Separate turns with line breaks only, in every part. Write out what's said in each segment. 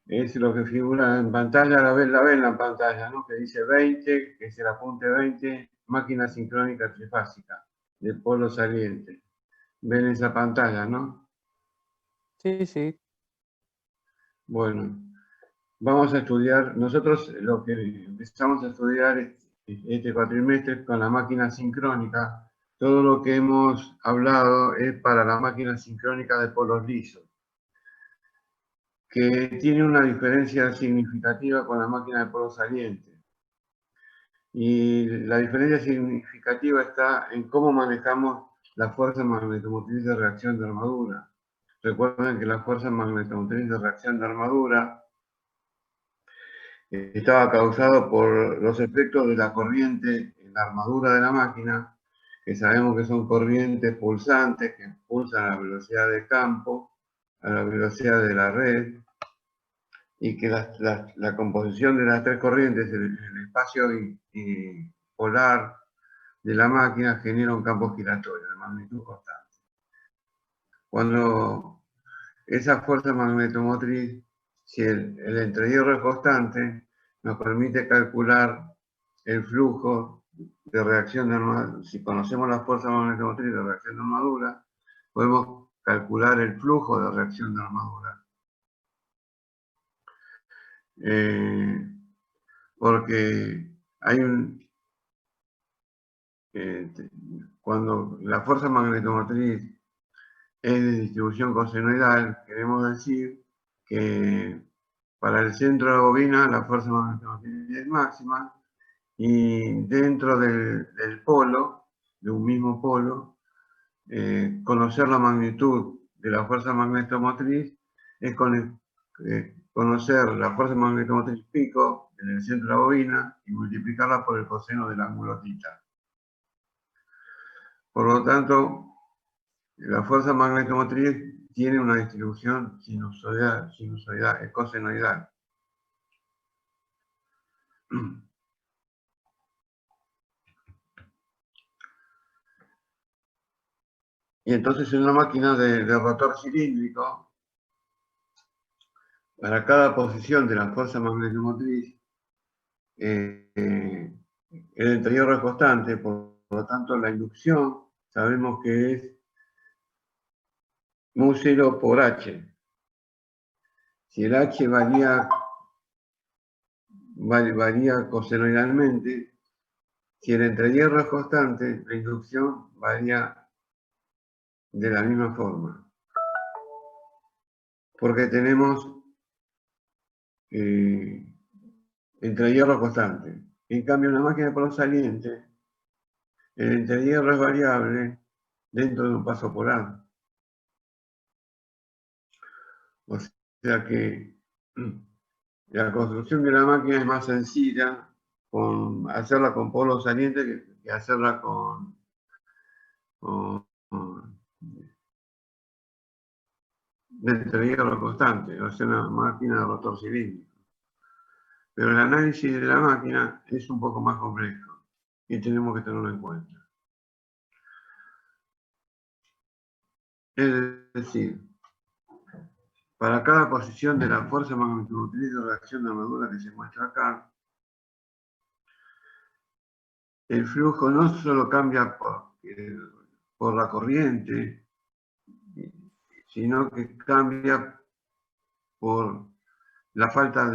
es lo que figura en pantalla, la ven en pantalla, ¿no? Que dice 20, que es el apunte 20, máquina sincrónica trifásica de polo saliente. Ven esa pantalla, ¿no?
Sí, sí.
Bueno, vamos a estudiar, nosotros lo que empezamos a estudiar este cuatrimestre con la máquina sincrónica. Todo lo que hemos hablado es para la máquina sincrónica de polos lisos, que tiene una diferencia significativa con la máquina de polos salientes. Y la diferencia significativa está en cómo manejamos la fuerza magnetomotriz de reacción de armadura. Recuerden que la fuerza magnetomotriz de reacción de armadura estaba causado por los efectos de la corriente en la armadura de la máquina, que sabemos que son corrientes pulsantes que pulsan a la velocidad de campo, a la velocidad de la red, y que la composición de las tres corrientes en el espacio polar de la máquina genera un campo giratorio de magnitud constante. Cuando esa fuerza magnetomotriz, si el entrehierro es constante, nos permite calcular el flujo de reacción de armadura. Si conocemos la fuerza magnetomotriz de reacción de armadura, podemos calcular el flujo de reacción de armadura. Porque hay cuando la fuerza magnetomotriz es de distribución cosenoidal, queremos decir que para el centro de la bobina la fuerza magnetomotriz es máxima y dentro del polo, de un mismo polo, conocer la magnitud de la fuerza magnetomotriz es conocer la fuerza magnetomotriz pico en el centro de la bobina y multiplicarla por el coseno del ángulo θ. Por lo tanto, la fuerza magnetomotriz tiene una distribución sinusoidal, cosenoidal. Y entonces en una máquina de rotor cilíndrico, para cada posición de la fuerza magnetomotriz, el entrehierro es constante, por lo tanto la inducción sabemos que es mu0 por h. Si el h varía cosenoidalmente, si el entrehierro es constante, la inducción varía de la misma forma. Porque tenemos entrehierro constante. En cambio, en una máquina de polo saliente, el entrehierro es variable dentro de un paso polar. O sea que la construcción de la máquina es más sencilla hacerla con polo saliente que hacerla con entrehierro constante, o sea, una máquina de rotor cilíndrico. Pero el análisis de la máquina es un poco más complejo y tenemos que tenerlo en cuenta. Es decir, para cada posición de la fuerza magnetomotriz de reacción de armadura que se muestra acá, el flujo no solo cambia por la corriente, sino que cambia por la falta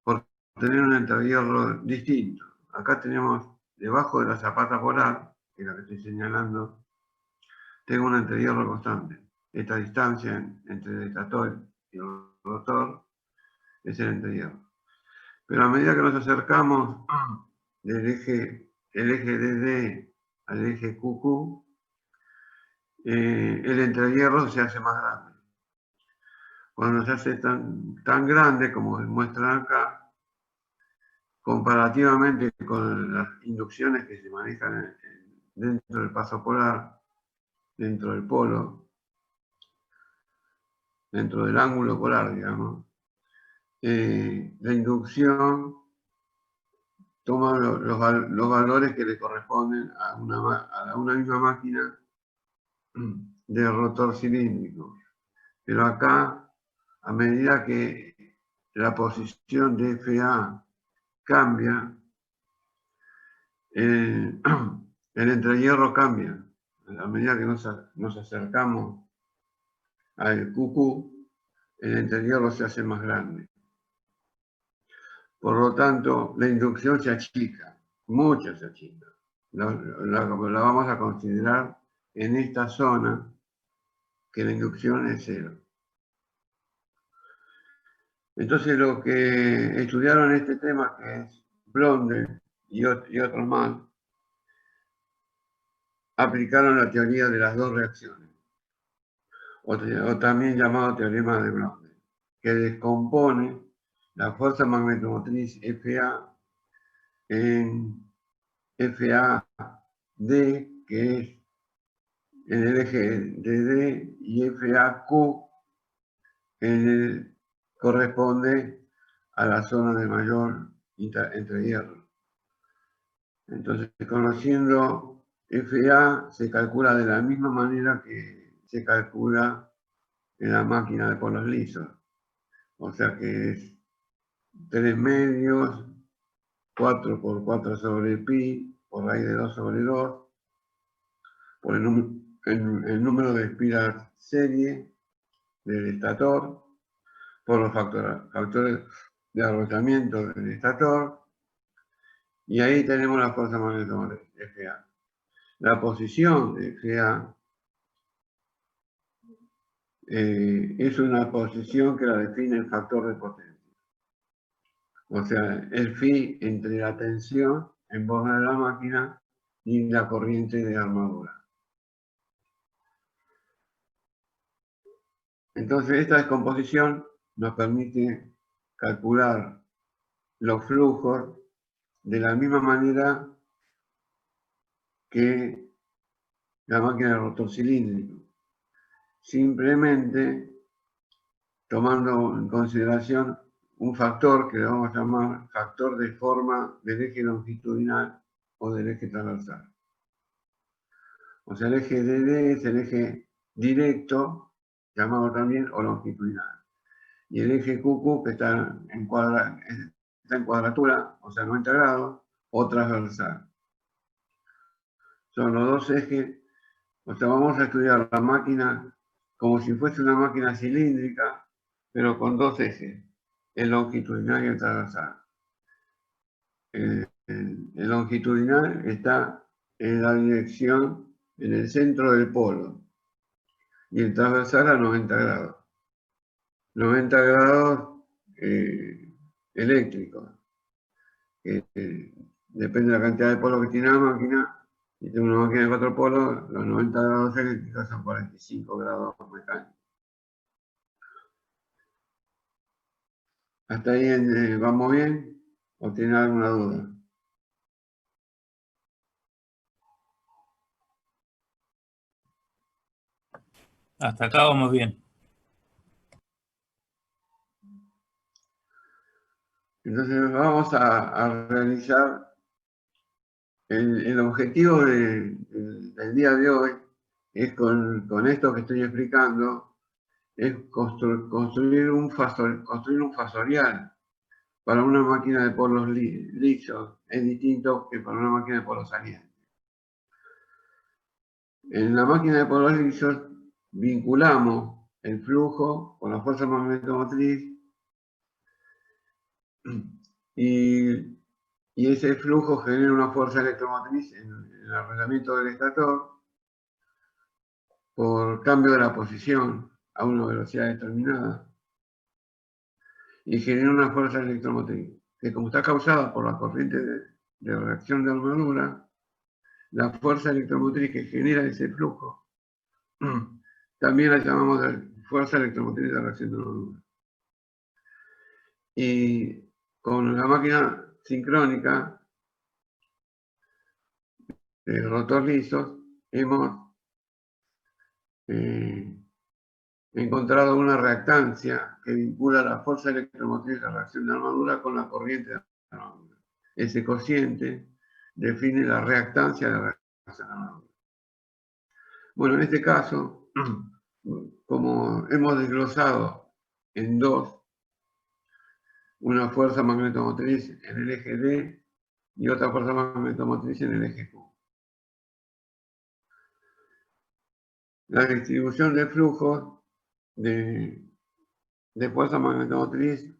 por tener un entrehierro distinto. Acá tenemos, debajo de la zapata polar, que es la que estoy señalando, tengo un entrehierro constante. Esta distancia entre el estator y el rotor es el entrehierro. Pero a medida que nos acercamos del eje DD al eje QQ, el entrehierro se hace más grande. Cuando se hace tan grande como muestran acá, comparativamente con las inducciones que se manejan dentro del paso polar, dentro del polo, dentro del ángulo polar, digamos, la inducción toma los valores que le corresponden a una misma máquina de rotor cilíndrico. Pero acá, a medida que la posición de FA cambia, el entrehierro cambia. A medida que nos acercamos al QQ, el entrehierro se hace más grande. Por lo tanto, la inducción se achica, mucho se achica. La vamos a considerar en esta zona que la inducción es 0. Entonces, lo que estudiaron este tema, que es Blondel y otros más, aplicaron la teoría de las dos reacciones, o también llamado teorema de Blondel, que descompone la fuerza magnetomotriz FA en FAD, que es en el eje de D, y FAQ corresponde a la zona de mayor entrehierro. Entonces, conociendo FA, se calcula de la misma manera que se calcula en la máquina de polos lisos. O sea que es 3 medios, 4 por 4 sobre pi, por raíz de 2 sobre 2, por el número de espiras serie del estator, por los factores de arrollamiento del estator, y ahí tenemos la fuerza magnetomotriz, FA. La posición de FA es una posición que la define el factor de potencia. O sea, el phi entre la tensión en borne de la máquina y la corriente de armadura. Entonces, esta descomposición nos permite calcular los flujos de la misma manera que la máquina de rotor cilíndrico, simplemente tomando en consideración un factor que le vamos a llamar factor de forma del eje longitudinal o del eje transversal. O sea, el eje DD es el eje directo, llamado también o longitudinal. Y el eje QQ, que está en cuadratura, o sea, 90 grados, o transversal. Son los dos ejes. O sea, vamos a estudiar la máquina como si fuese una máquina cilíndrica, pero con dos ejes, el longitudinal y el transversal. El longitudinal está en la dirección, en el centro del polo, y el transversal a 90 grados. 90 grados eléctricos. Depende de la cantidad de polos que tiene la máquina. Si tengo una máquina de 4 polos, los 90 grados eléctricos son 45 grados mecánicos. ¿Hasta ahí vamos bien? ¿O tiene alguna duda?
Hasta acá vamos bien.
Entonces vamos a realizar el objetivo del día de hoy, es con esto que estoy explicando, es construir un fasorial para una máquina de polos lisos. Es distinto que para una máquina de polos salientes. En la máquina de polos lisos vinculamos el flujo con la fuerza magnetomotriz y ese flujo genera una fuerza electromotriz en el arreglamiento del estator por cambio de la posición a una velocidad determinada y genera una fuerza electromotriz que, como está causada por la corriente de reacción de armadura, la fuerza electromotriz que genera ese flujo también la llamamos fuerza electromotriz de reacción de armadura. Y con la máquina sincrónica de rotor lisos hemos encontrado una reactancia que vincula la fuerza electromotriz de reacción de armadura con la corriente de armadura. Ese cociente define la reactancia de reacción de armadura. Bueno, en este caso, como hemos desglosado en dos una fuerza magnetomotriz en el eje D y otra fuerza magnetomotriz en el eje Q. La distribución de flujos de fuerza magnetomotriz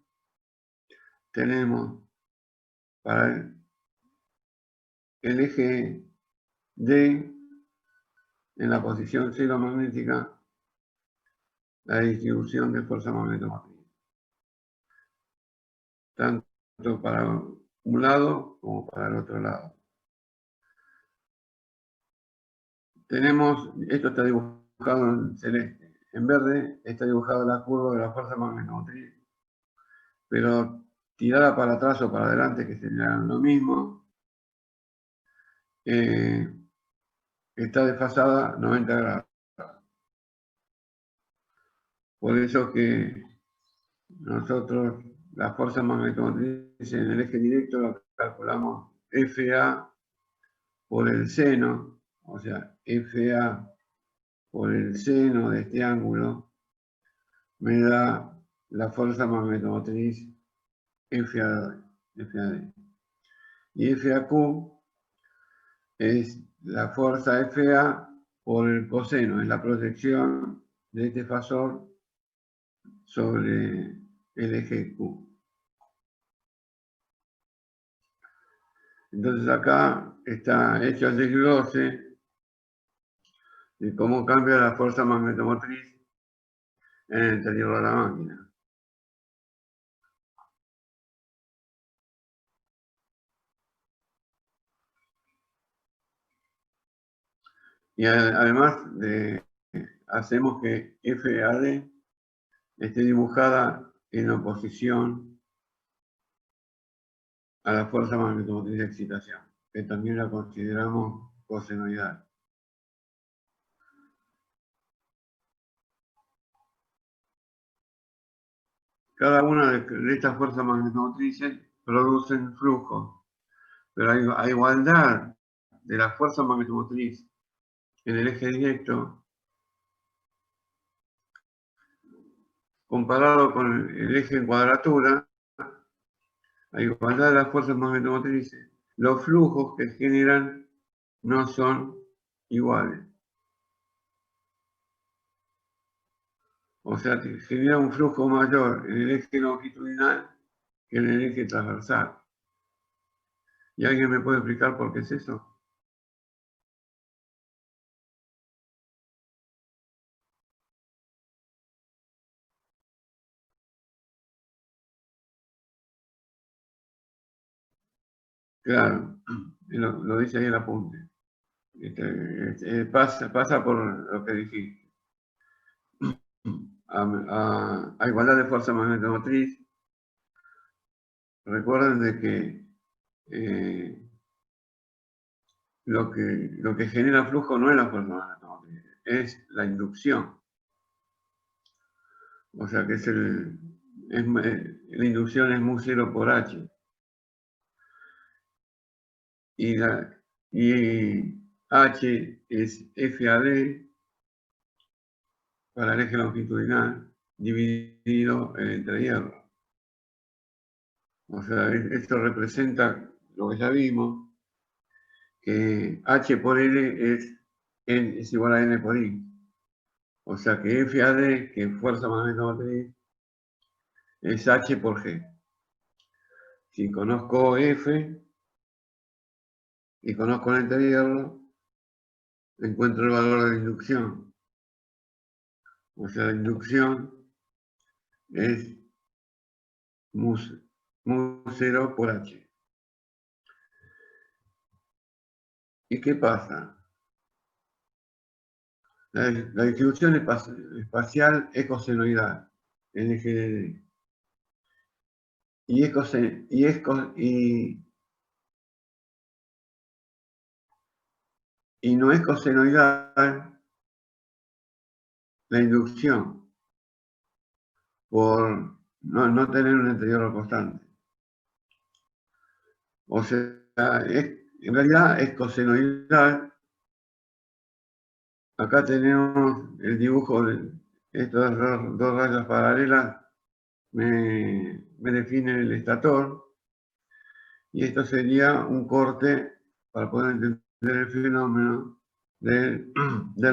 tenemos para el eje D en la posición cero magnética la distribución de fuerza magnetomotriz, tanto para un lado como para el otro lado. Tenemos, esto está dibujado en celeste, en verde está dibujada la curva de la fuerza magnetomotriz, pero tirada para atrás o para adelante, que sería lo mismo, está desfasada 90 grados. Por eso que nosotros la fuerza magnetomotriz en el eje directo la calculamos FA por el seno, o sea, FA por el seno de este ángulo, me da la fuerza magnetomotriz FAD. Y FAQ es la fuerza FA por el coseno, es la proyección de este fasor sobre el eje Q. Entonces acá está hecho el desglose de cómo cambia la fuerza magnetomotriz en el interior de la máquina. Y además hacemos que FAD esté dibujada en oposición a la fuerza magnetomotriz de excitación, que también la consideramos cosenoidal. Cada una de estas fuerzas magnetomotrices producen flujo, pero a igualdad de la fuerza magnetomotriz en el eje directo, comparado con el eje en cuadratura, a igualdad de las fuerzas magnetomotrices, los flujos que generan no son iguales. O sea, que genera un flujo mayor en el eje longitudinal que en el eje transversal. ¿Y alguien me puede explicar por qué es eso? Claro, lo dice ahí el apunte. Pasa por lo que dijiste. A igualdad de fuerza magnetomotriz, recuerden de que lo que genera flujo no es la fuerza magnetomotriz, es la inducción. O sea que la inducción es mu0 por h. Y h es FAD para el eje longitudinal dividido entre hierro. O sea, esto representa lo que ya vimos, que H por L es igual a N por I. O sea que FAD, que es fuerza magnética es H por G. Si conozco F y conozco el hierro, encuentro el valor de la inducción. O sea, la inducción es mu0 por H. ¿Y qué pasa? La distribución espacial es cosenoidal en eje de D. Y no es cosenoidal la inducción por no tener un interior constante. O sea, en realidad es cosenoidal. Acá tenemos el dibujo de estas dos rayas paralelas. Me me define el estator, y esto sería un corte para poder entender el fenómeno del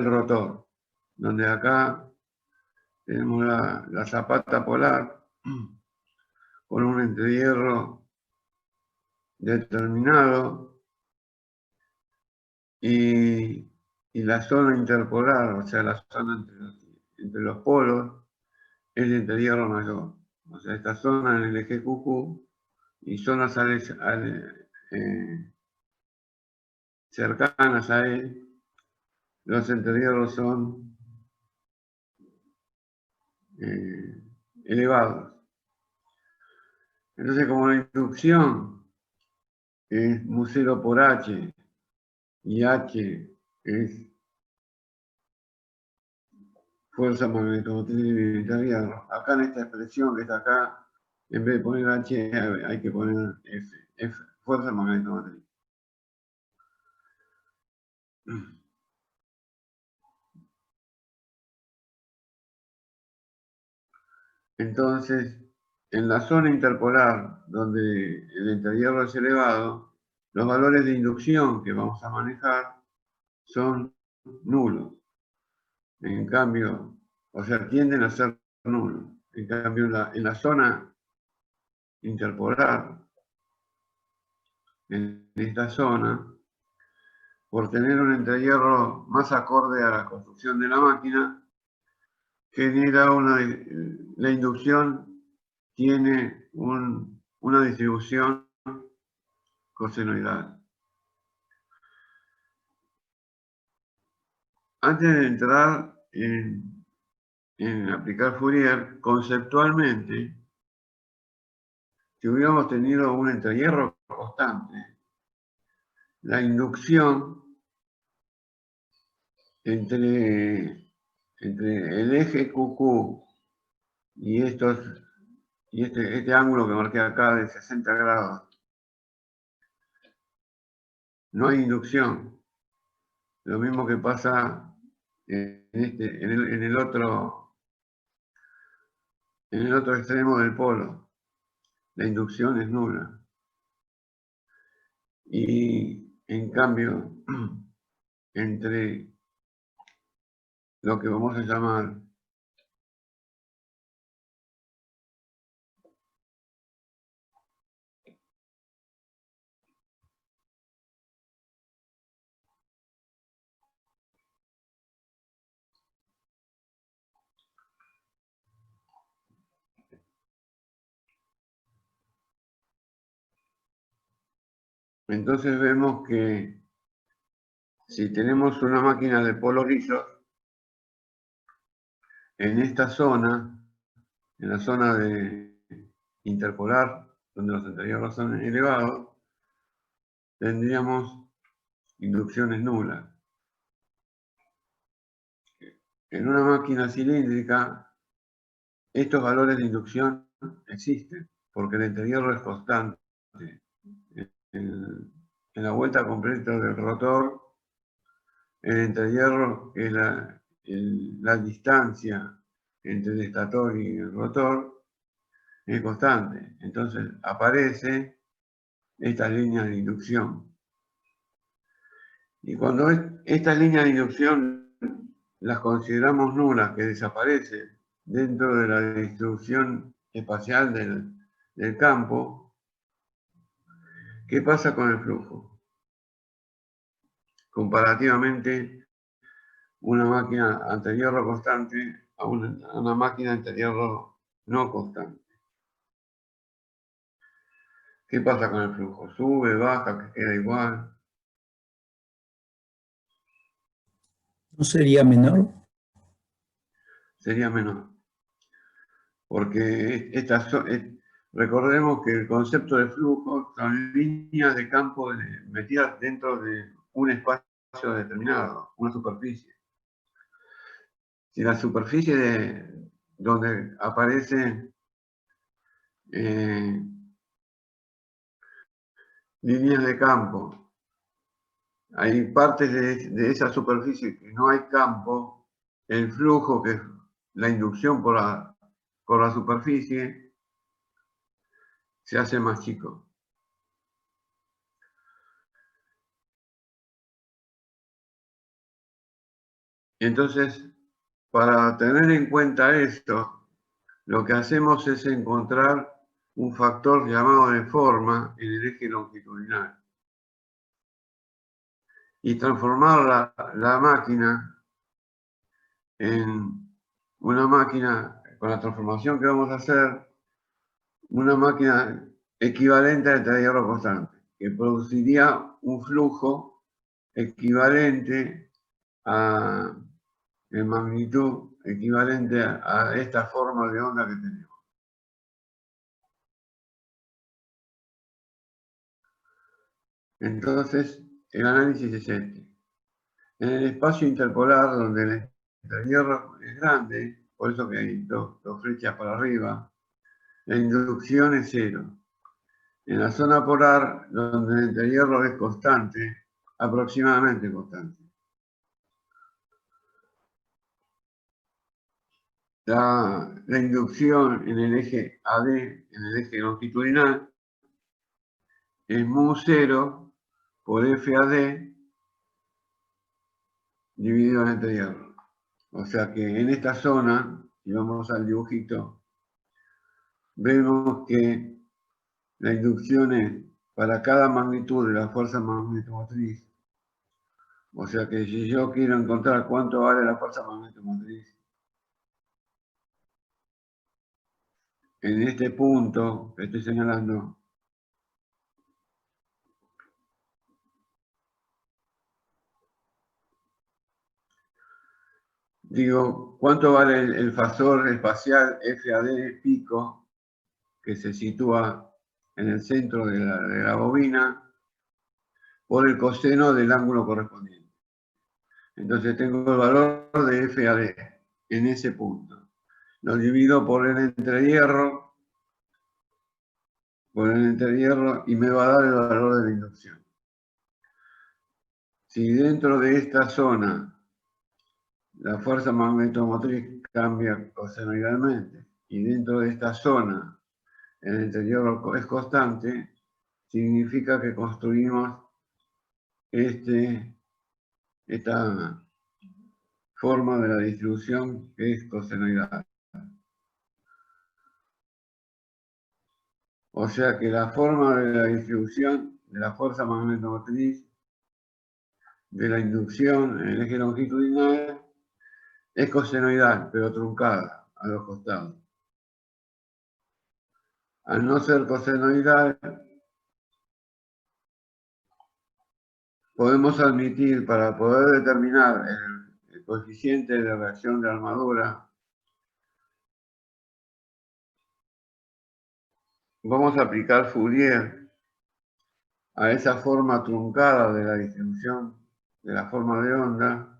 rotor, donde acá tenemos la zapata polar con un entrehierro determinado y la zona interpolar, o sea, la zona entre los polos, es de entrehierro mayor. O sea, esta zona en el eje QQ y zonas cercanas a él, los entrehierros son elevados. Entonces, como la inducción es mu 0 por H y H es fuerza magnetomotriz del entrehierro, acá en esta expresión que está acá, en vez de poner H hay que poner F, fuerza magnetomotriz. Entonces, en la zona interpolar, donde el entrehierro es elevado, los valores de inducción que vamos a manejar son nulos. En cambio, o sea, tienden a ser nulos. En cambio, en la zona interpolar, en esta zona, por tener un entrehierro más acorde a la construcción de la máquina, genera la inducción tiene una distribución cosenoidal. Antes de entrar en aplicar Fourier, conceptualmente, si hubiéramos tenido un entrehierro constante, la inducción entre el eje QQ y este ángulo que marqué acá de 60 grados, no hay inducción. Lo mismo que pasa en el otro extremo del polo. La inducción es nula. Y en cambio, entre lo que vamos a llamar entonces vemos que si tenemos una máquina de polos lisos, en esta zona, en la zona de interpolar, donde los entrehierros son elevados, tendríamos inducciones nulas. En una máquina cilíndrica, estos valores de inducción existen, porque el entrehierro es constante. En la vuelta completa del rotor, el entrehierro es la distancia entre el estator y el rotor es constante. Entonces aparece esta línea de inducción. Y cuando estas líneas de inducción las consideramos nulas, que desaparecen dentro de la distribución espacial del campo, ¿qué pasa con el flujo? Comparativamente, una máquina entrehierro constante a una máquina entrehierro no constante. ¿Qué pasa con el flujo? ¿Sube, baja, que queda igual?
¿No sería menor?
Sería menor. Porque recordemos que el concepto de flujo son líneas de campo metidas dentro de un espacio determinado, una superficie. Si la superficie donde aparecen líneas de campo, hay partes de esa superficie que no hay campo, el flujo, que es la inducción por la superficie, se hace más chico. Entonces, para tener en cuenta esto, lo que hacemos es encontrar un factor llamado de forma en el eje longitudinal y transformar la máquina en una máquina, con la transformación que vamos a hacer, una máquina equivalente al de hierro constante, que produciría un flujo equivalente en magnitud, equivalente a esta forma de onda que tenemos. Entonces, el análisis es este. En el espacio interpolar, donde el hierro es grande, por eso que hay dos flechas para arriba, la inducción es cero. En la zona polar, donde el hierro es constante, aproximadamente constante, la inducción en el eje AD, en el eje longitudinal, es mu 0 por FAD dividido en el hierro. O sea que en esta zona, si vamos al dibujito, vemos que la inducción es para cada magnitud de la fuerza magnetomotriz. O sea que si yo quiero encontrar cuánto vale la fuerza magnetomotriz en este punto que estoy señalando, digo, ¿cuánto vale el fasor espacial FAD pico que se sitúa en el centro de la bobina por el coseno del ángulo correspondiente? Entonces tengo el valor de FAD en ese punto. Lo divido por el entrehierro y me va a dar el valor de la inducción. Si dentro de esta zona la fuerza magnetomotriz cambia cosenoidalmente y dentro de esta zona el entrehierro es constante, significa que construimos esta forma de la distribución que es cosenoidal. O sea que la forma de la distribución de la fuerza magnetomotriz de la inducción en el eje longitudinal es cosenoidal, pero truncada a los costados. Al no ser cosenoidal, podemos admitir, para poder determinar el coeficiente de reacción de armadura, vamos a aplicar Fourier a esa forma truncada de la distribución de la forma de onda,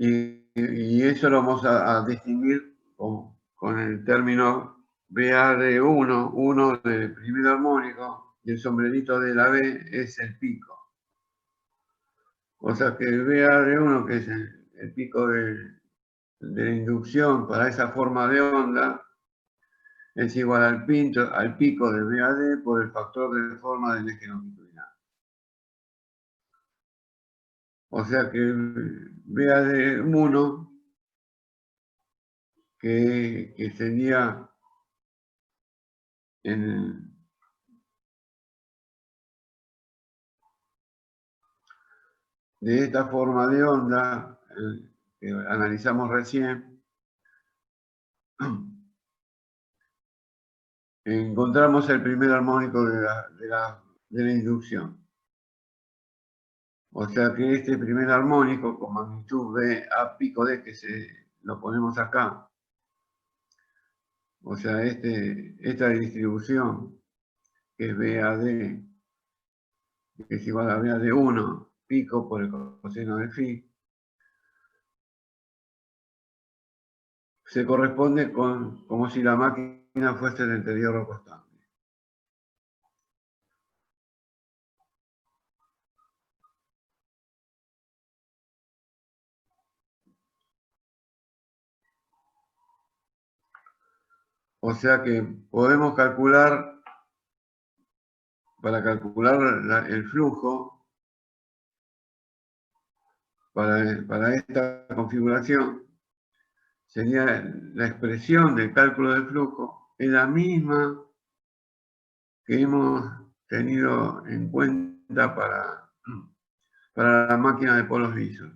y eso lo vamos a distinguir con el término BA de 1 del primer armónico, y el sombrerito de la B es el pico. O sea que el BA de 1, que es el pico de la inducción para esa forma de onda, es igual al pico de BAD por el factor de forma del eje longitudinal. O sea que BAD 1, que sería de esta forma de onda que analizamos recién, encontramos el primer armónico de la inducción. O sea que este primer armónico con magnitud B a pico D, que lo ponemos acá, o sea, esta distribución que es BAD, que es igual a BAD1, pico por el coseno de phi, se corresponde como si la máquina fuese de entrehierro constante. O sea que podemos calcular, para calcular el flujo, para esta configuración, sería la expresión del cálculo del flujo, es la misma que hemos tenido en cuenta para la máquina de polos lisos.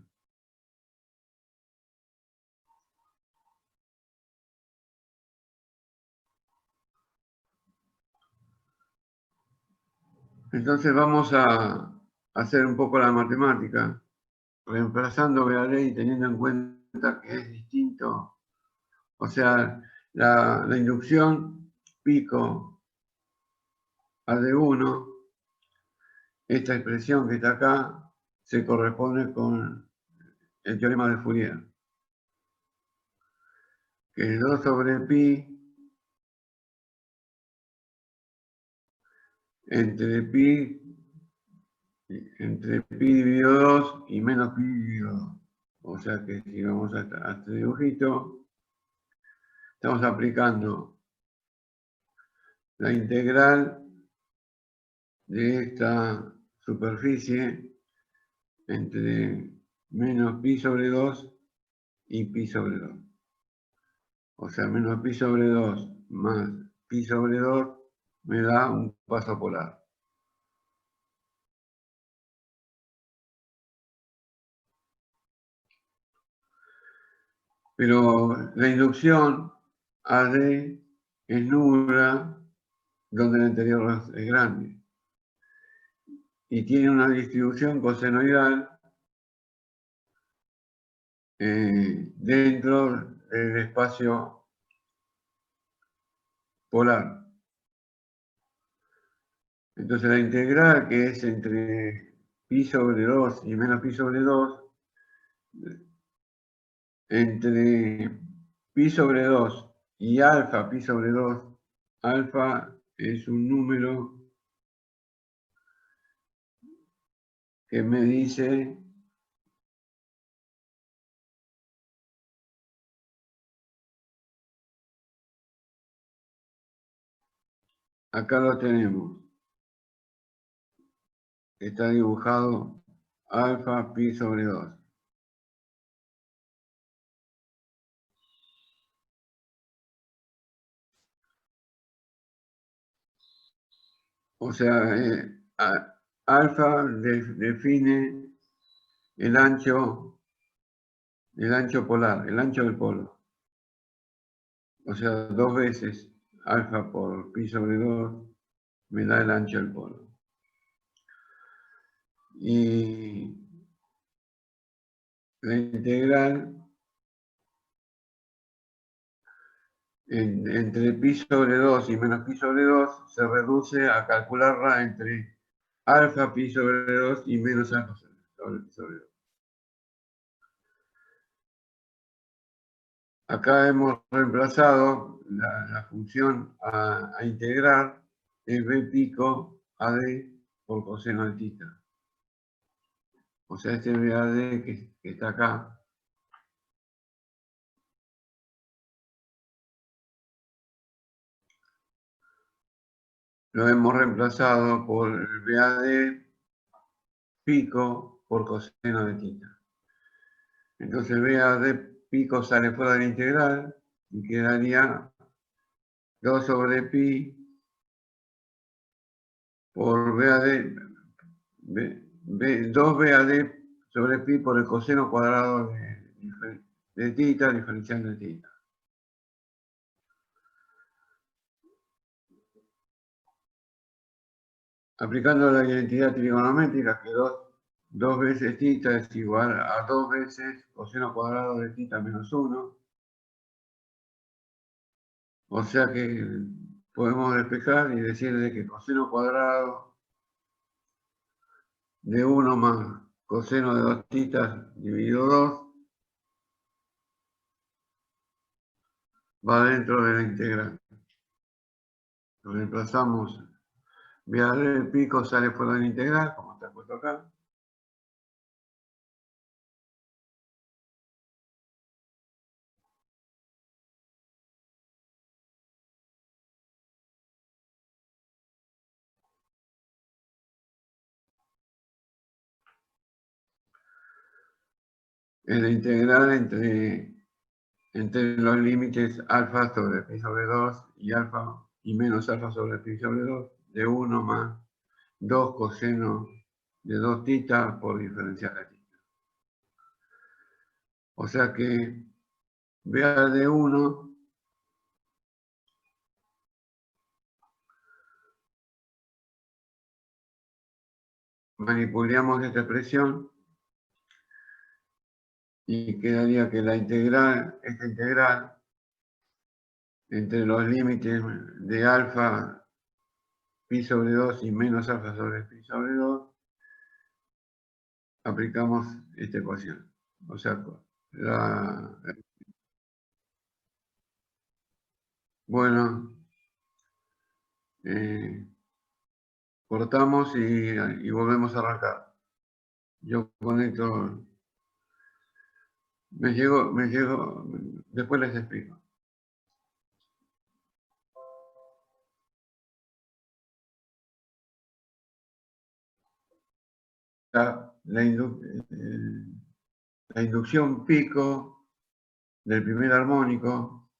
Entonces vamos a hacer un poco la matemática, reemplazando VAD y teniendo en cuenta que es distinto. O sea, la inducción pico AD1, esta expresión que está acá, se corresponde con el teorema de Fourier, que es 2 sobre pi entre pi dividido 2 y menos pi dividido 2. O sea que si vamos a este dibujito, estamos aplicando la integral de esta superficie entre menos pi sobre 2 y pi sobre 2. O sea, menos pi sobre 2 más pi sobre 2 me da un paso polar. Pero la inducción AD es nula donde el anterior es grande. Y tiene una distribución cosenoidal dentro del espacio polar. Entonces la integral, que es entre pi sobre 2 y menos pi sobre 2, entre pi sobre 2 y alfa pi sobre 2, alfa es un número que me dice acá lo tenemos. Está dibujado alfa pi sobre 2. O sea, alfa define el ancho polar, el ancho del polo. O sea, 2 veces alfa por pi sobre 2 me da el ancho del polo. Y la integral entre pi sobre 2 y menos pi sobre 2 se reduce a calcularla entre alfa pi sobre 2 y menos alfa sobre pi sobre 2. Acá hemos reemplazado la función a integrar, es b pico AD por coseno de tita. O sea, este BAD que está acá, lo hemos reemplazado por el BAD pico por coseno de tita. Entonces BAD pico sale fuera de la integral y quedaría 2 sobre pi por BAD, 2 BAD sobre pi por el coseno cuadrado de tita, diferencial de tita. Aplicando la identidad trigonométrica, que 2 veces tita es igual a 2 veces coseno cuadrado de tita menos 1. O sea que podemos despejar y decir de que coseno cuadrado de 1 más coseno de 2 titas dividido 2 va dentro de la integral. Lo reemplazamos. BAD del pico sale fuera de la integral, como está puesto acá. es la integral entre los límites alfa sobre pi sobre 2 y alfa y menos alfa sobre pi sobre 2 de 1 más 2 coseno de 2 tita por diferencial de tita. O sea que BA de 1 manipulamos esta expresión y quedaría que esta integral entre los límites de alfa pi sobre 2 y menos alfa sobre pi sobre 2, aplicamos esta ecuación. O sea, bueno, cortamos y volvemos a arrancar. Yo conecto, me llegó, después les explico. La inducción pico del primer armónico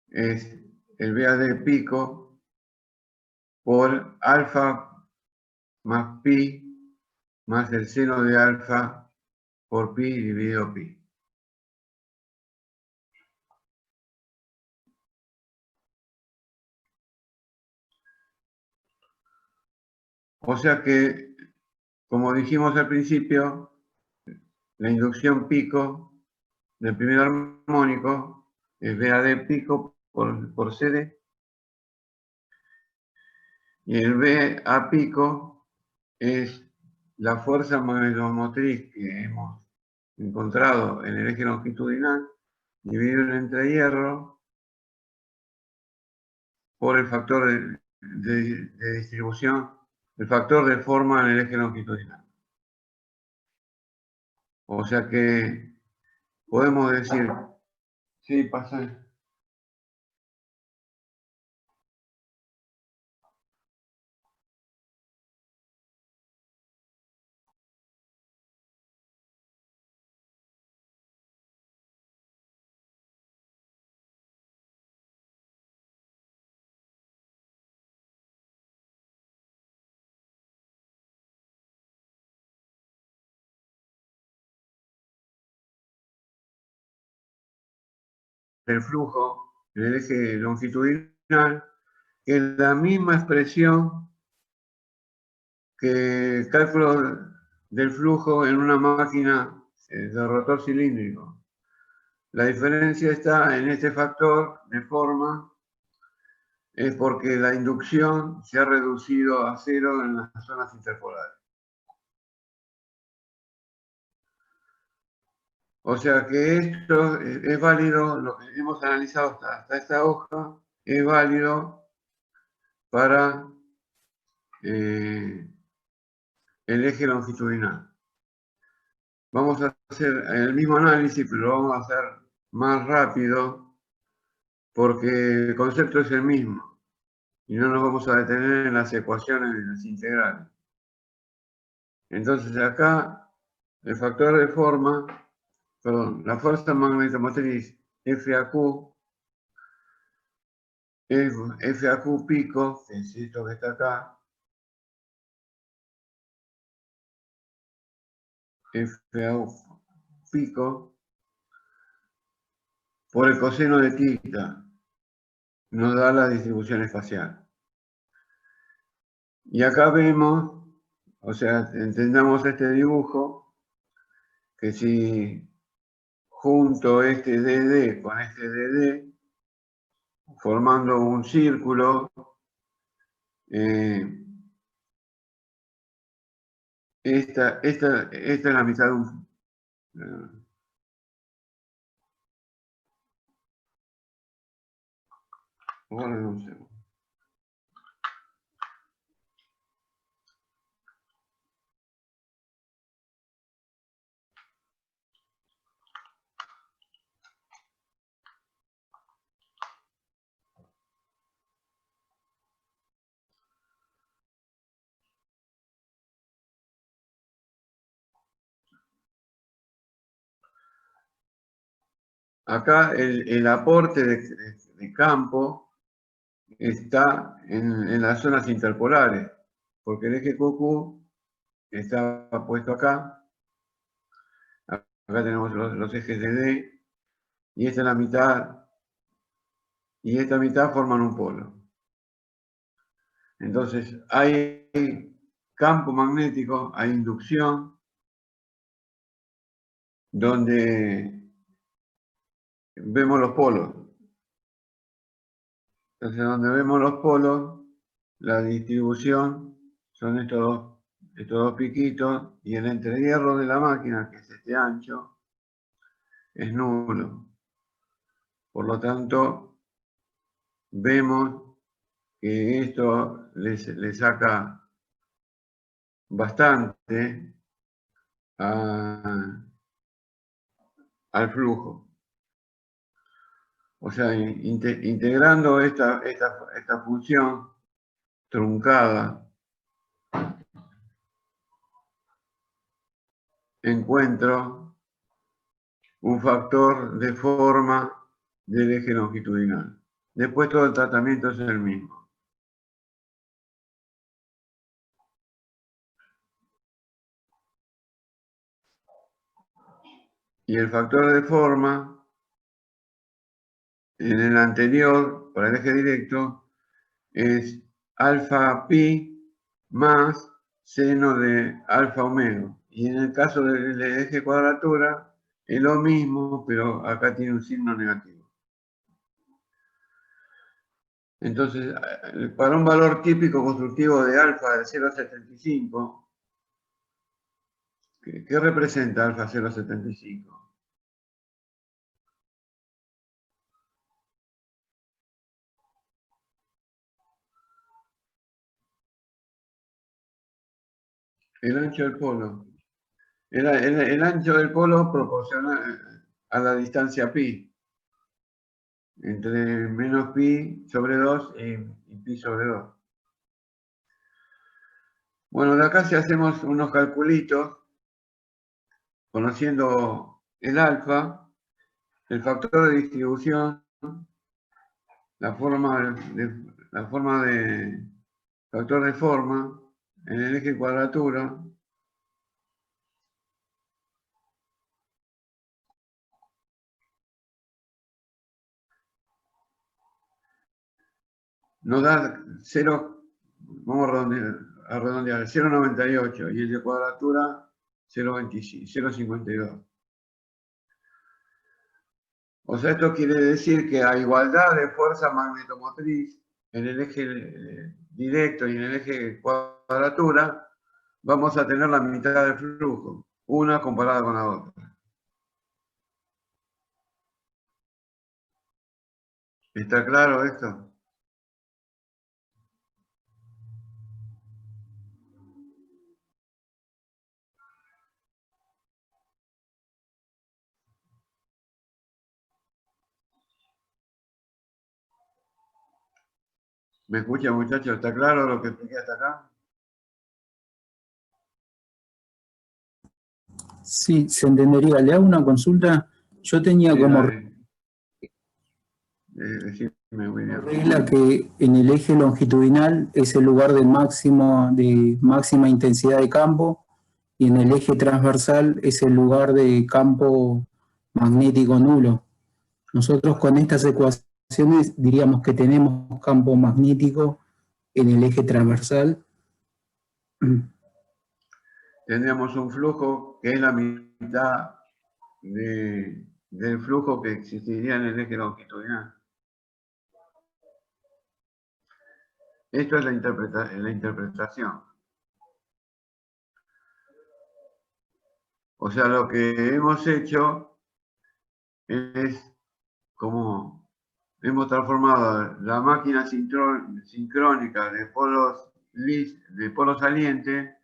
es el BAD pico por alfa más pi más el seno de alfa por pi dividido pi. O sea que, como dijimos al principio, la inducción pico del primer armónico es BAD pico por CD y el BA pico es la fuerza magnetomotriz que hemos encontrado en el eje longitudinal dividido en entrehierro por el factor de distribución, el factor de forma en el eje longitudinal. O sea que podemos decir, sí, pasa. El flujo en el eje longitudinal, que es la misma expresión que el cálculo del flujo en una máquina de rotor cilíndrico. La diferencia está en este factor de forma, es porque la inducción se ha reducido a cero en las zonas interpolares. O sea que esto es válido, lo que hemos analizado hasta esta hoja, es válido para el eje longitudinal. Vamos a hacer el mismo análisis, pero lo vamos a hacer más rápido porque el concepto es el mismo y no nos vamos a detener en las ecuaciones de las integrales. Entonces acá el factor de forma, perdón, la fuerza magnetomotriz FAQ es FAQ pico, que es esto que está acá, FAQ pico por el coseno de tita, nos da la distribución espacial. Y acá vemos, o sea, entendamos este dibujo, que si junto este DD con este DD, formando un círculo, esta es la mitad de un... Guarden un segundo. Acá el aporte de campo está en las zonas interpolares, porque el eje QQ está puesto acá. Acá tenemos los ejes de D, y esta es la mitad, y esta mitad forman un polo. Entonces, hay campo magnético, hay inducción, donde vemos los polos. Entonces, donde vemos los polos, la distribución son estos dos piquitos, y el entrehierro de la máquina, que es este ancho, es nulo. Por lo tanto, vemos que esto le saca bastante al flujo. O sea, integrando esta función truncada, encuentro un factor de forma del eje longitudinal. Después todo el tratamiento es el mismo. Y el factor de forma, en el anterior, para el eje directo, es alfa pi más seno de alfa omega. Y en el caso del eje cuadratura, es lo mismo, pero acá tiene un signo negativo. Entonces, para un valor típico constructivo de alfa de 0,75, ¿qué representa alfa 0,75? El ancho del polo. El ancho del polo proporciona a la distancia pi, entre menos pi sobre 2 y pi sobre 2. Bueno, de acá si hacemos unos calculitos, conociendo el alfa, el factor de distribución, la forma de factor de forma en el eje cuadratura, nos da 0, vamos a redondear, 0,98, y el de cuadratura 0,52. O sea, esto quiere decir que a igualdad de fuerza magnetomotriz en el eje directo y en el eje cuadratura, vamos a tener la mitad del flujo, una comparada con la otra. ¿Está claro esto? ¿Me escuchan, muchachos? ¿Está claro lo que expliqué hasta acá?
Sí, se entendería. Le hago una consulta. Yo tenía
Sí,
como
dale. Decime, William.
regla que en el eje longitudinal es el lugar de máxima intensidad de campo y en el eje transversal es el lugar de campo magnético nulo. Nosotros con estas ecuaciones diríamos que tenemos campo magnético en el eje transversal.
Tendríamos un flujo que es la mitad del flujo que existiría en el eje longitudinal. Esto es la interpretación. O sea, lo que hemos hecho es como hemos transformado la máquina sincrónica de polos salientes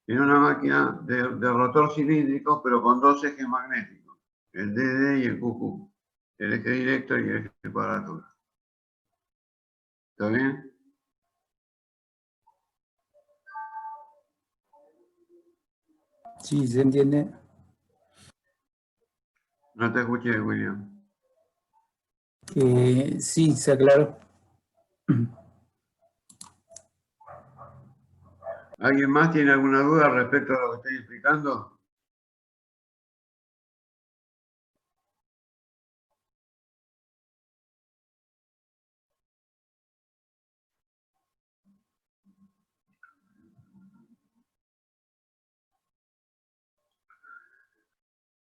en una máquina de rotor cilíndrico, pero con dos ejes magnéticos, el DD y el QQ, el eje directo y el eje cuadratura. ¿Está bien?
Sí, ¿se entiende?
No te escuché, William.
Sí, se aclaró.
¿Alguien más tiene alguna duda respecto a lo que estoy explicando?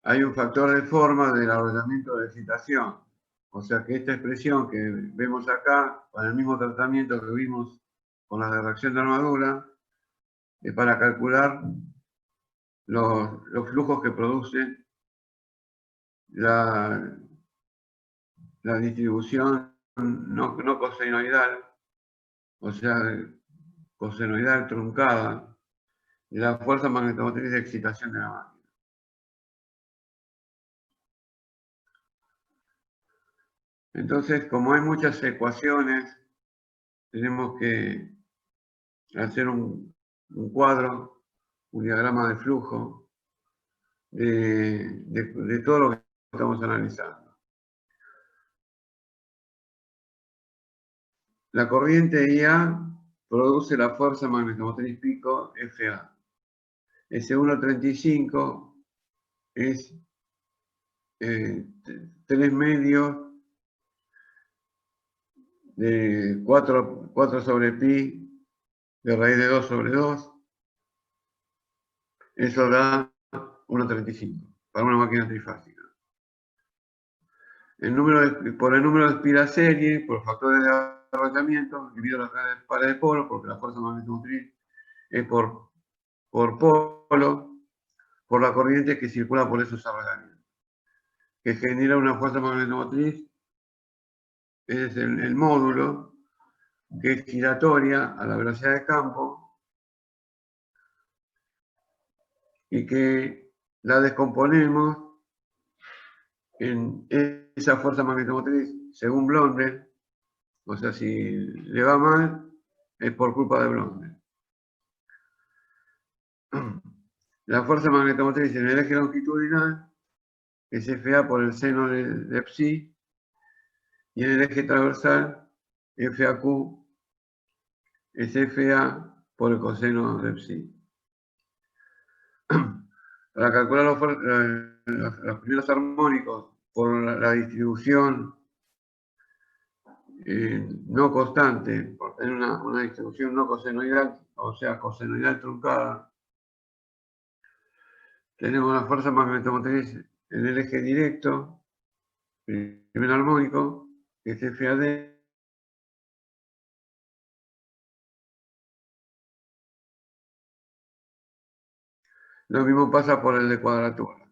Hay un factor de forma del arrollamiento de excitación. O sea que esta expresión que vemos acá, con el mismo tratamiento que vimos con la de reacción de armadura, es para calcular los flujos que producen la distribución no cosenoidal, o sea, cosenoidal truncada, de la fuerza magnetomotriz de excitación de la máquina. Entonces, como hay muchas ecuaciones, tenemos que hacer un cuadro, un diagrama de flujo de todo lo que estamos analizando. La corriente IA produce la fuerza magnetomotriz pico FA. Ese 1,35 es 3 medios de 4 sobre pi de raíz de 2 sobre 2. Eso da 1,35 para una máquina trifásica. Por el número de espiraserie, por factores de arrollamiento, divido las pares de polo, porque la fuerza magnetomotriz es por polo, por la corriente que circula por esos arrollamientos, que genera una fuerza magnetomotriz, es el módulo, que es giratoria a la velocidad de campo, y que la descomponemos en esa fuerza magnetomotriz según Blondel. O sea, si le va mal, es por culpa de Blondel. La fuerza magnetomotriz en el eje longitudinal es FA por el seno de psi, y en el eje transversal, FAQ es FA por el coseno de psi. Para calcular los primeros armónicos por la distribución no constante, por tener una distribución no cosenoidal, o sea, cosenoidal truncada, tenemos la fuerza magnetomotriz en el eje directo, el primer armónico, que es FAD, lo mismo pasa por el de cuadratura.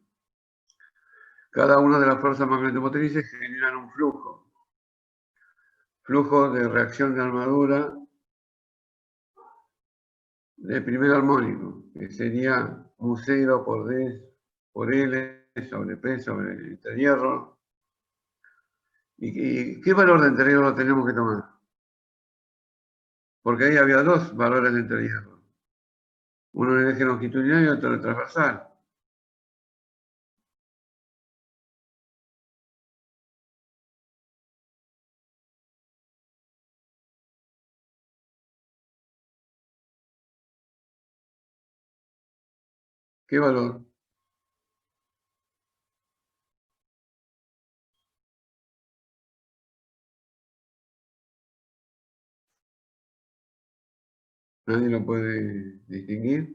Cada una de las fuerzas magnetomotrices generan un flujo de reacción de armadura de primer armónico, que sería U0 por D por L sobre P sobre interhierro. ¿Y qué valor de interhierro tenemos que tomar? Porque ahí había dos valores de interhierro. Uno en el eje longitudinal y otro en el transversal. ¿Qué valor? Nadie lo puede distinguir.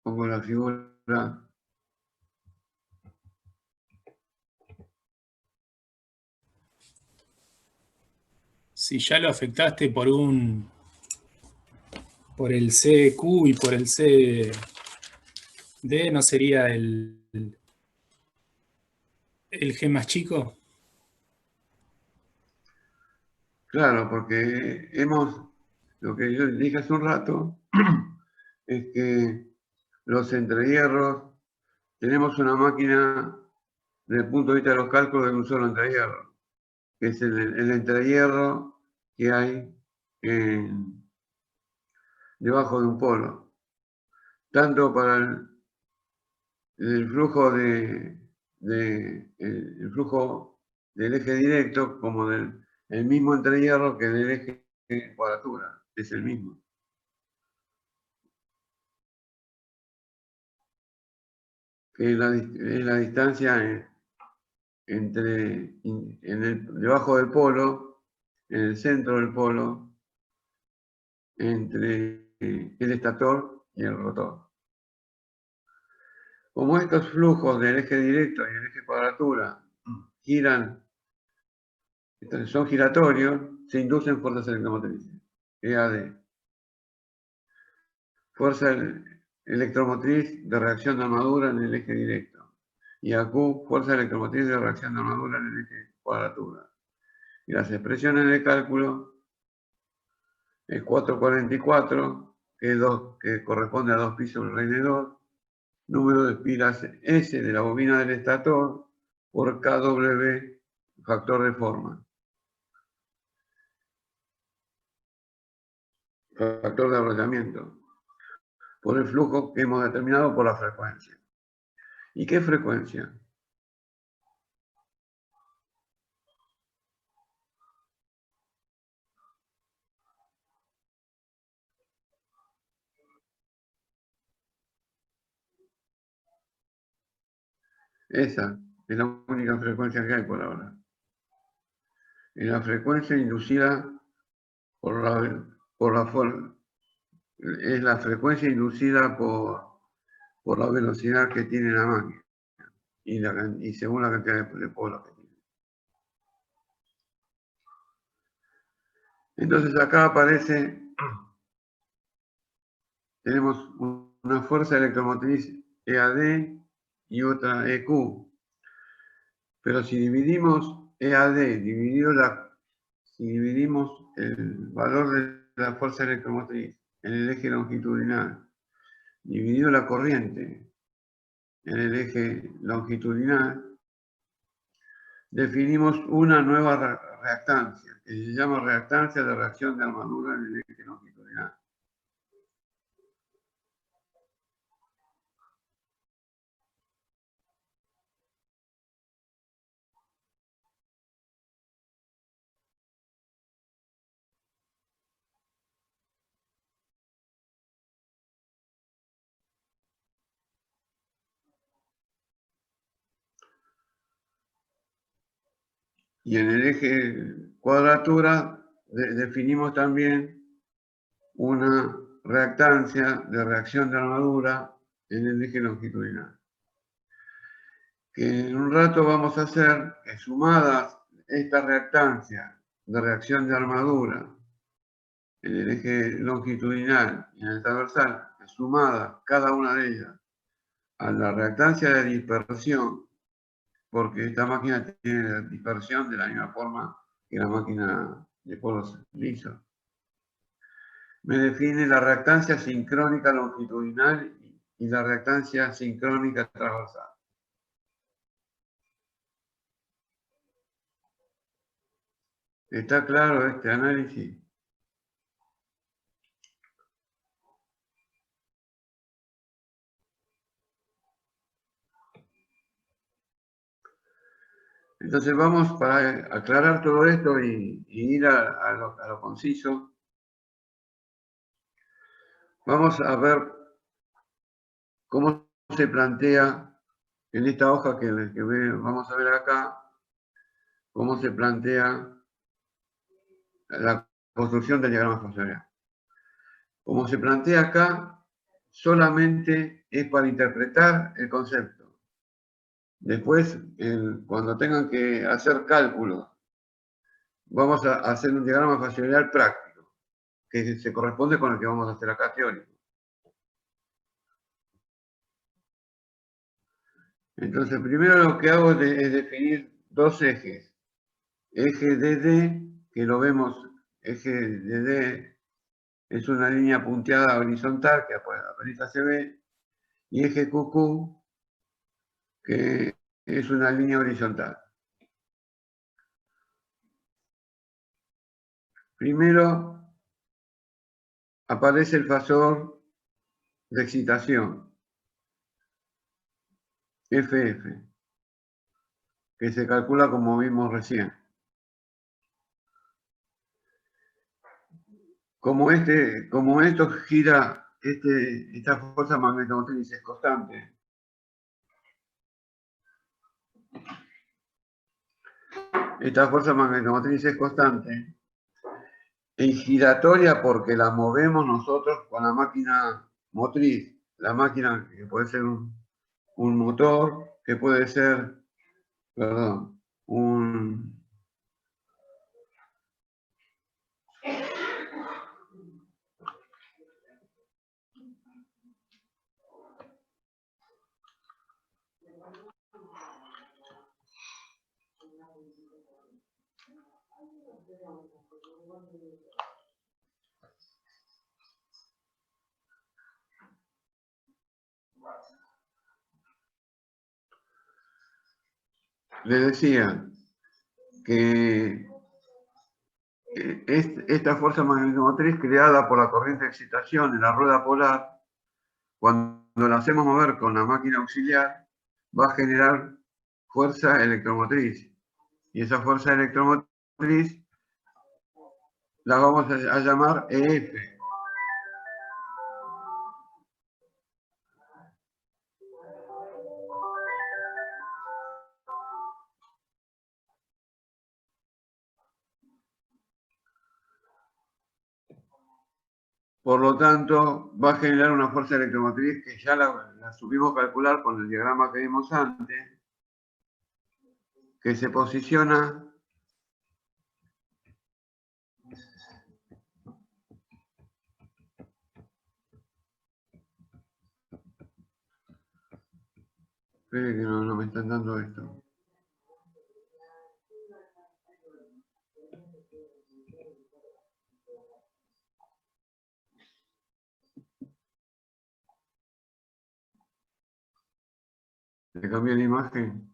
Pongo la figura.
Si ya lo afectaste por el CQ y por el CD, ¿no sería el G más chico?
Claro, porque lo que yo dije hace un rato, es que los entrehierros, tenemos una máquina desde el punto de vista de los cálculos de un solo entrehierro, que es el entrehierro que hay debajo de un polo. Tanto para del flujo el flujo del eje directo como el mismo entrehierro que del eje de cuadratura, es el mismo. Que es la distancia debajo del polo, en el centro del polo, entre el estator y el rotor. Como estos flujos del eje directo y el eje cuadratura giran, son giratorios, se inducen fuerzas electromotrices, EAD. Fuerza electromotriz de reacción de armadura en el eje directo. Y AQ, fuerza electromotriz de reacción de armadura en el eje cuadratura. Y las expresiones de cálculo es 444, que corresponde a 2 pisos del Reine 2, número de espiras S de la bobina del estator por KW, factor de forma. Factor de arrollamiento. Por el flujo que hemos determinado por la frecuencia. ¿Y qué frecuencia? Esa es la única frecuencia que hay por ahora. Es la frecuencia inducida es la frecuencia inducida por la velocidad que tiene la máquina y según la cantidad de polos que tiene. Entonces acá aparece, tenemos una fuerza electromotriz EAD y otra EQ. Pero si dividimos EAD, si dividimos el valor de la fuerza electromotriz en el eje longitudinal, dividido la corriente en el eje longitudinal, definimos una nueva reactancia, que se llama reactancia de reacción de armadura en el eje longitudinal. Y en el eje cuadratura definimos también una reactancia de reacción de armadura en el eje longitudinal. Que en un rato vamos a hacer que sumadas esta reactancia de reacción de armadura en el eje longitudinal y en el transversal, sumadas cada una de ellas a la reactancia de dispersión, porque esta máquina tiene dispersión de la misma forma que la máquina de polos lisos. Me define la reactancia sincrónica longitudinal y la reactancia sincrónica transversal. ¿Está claro este análisis? Entonces vamos, para aclarar todo esto y ir a lo conciso, vamos a ver cómo se plantea en esta hoja que vamos a ver acá, cómo se plantea la construcción del diagrama fasorial. Como se plantea acá, solamente es para interpretar el concepto. Después, cuando tengan que hacer cálculos, vamos a hacer un diagrama fasorial práctico, que se corresponde con el que vamos a hacer acá teórico. Entonces, primero lo que hago es definir dos ejes. Eje DD, que lo vemos, eje DD es una línea punteada horizontal, que apenas se ve, y eje QQ, que es una línea horizontal. Primero aparece el fasor de excitación. FF, que se calcula como vimos recién. Como esto gira, esta fuerza magnetomotriz es constante. Esta fuerza magnetomotriz es constante. Es giratoria porque la movemos nosotros con la máquina motriz. La máquina que puede ser un motor, que puede ser, perdón, les decía que esta fuerza magnetomotriz creada por la corriente de excitación en la rueda polar, cuando la hacemos mover con la máquina auxiliar, va a generar fuerza electromotriz. Y esa fuerza electromotriz la vamos a llamar EF. Por lo tanto, va a generar una fuerza electromotriz que ya la supimos calcular con el diagrama que vimos antes, que se posiciona espere que no me están dando esto. Le cambié la imagen.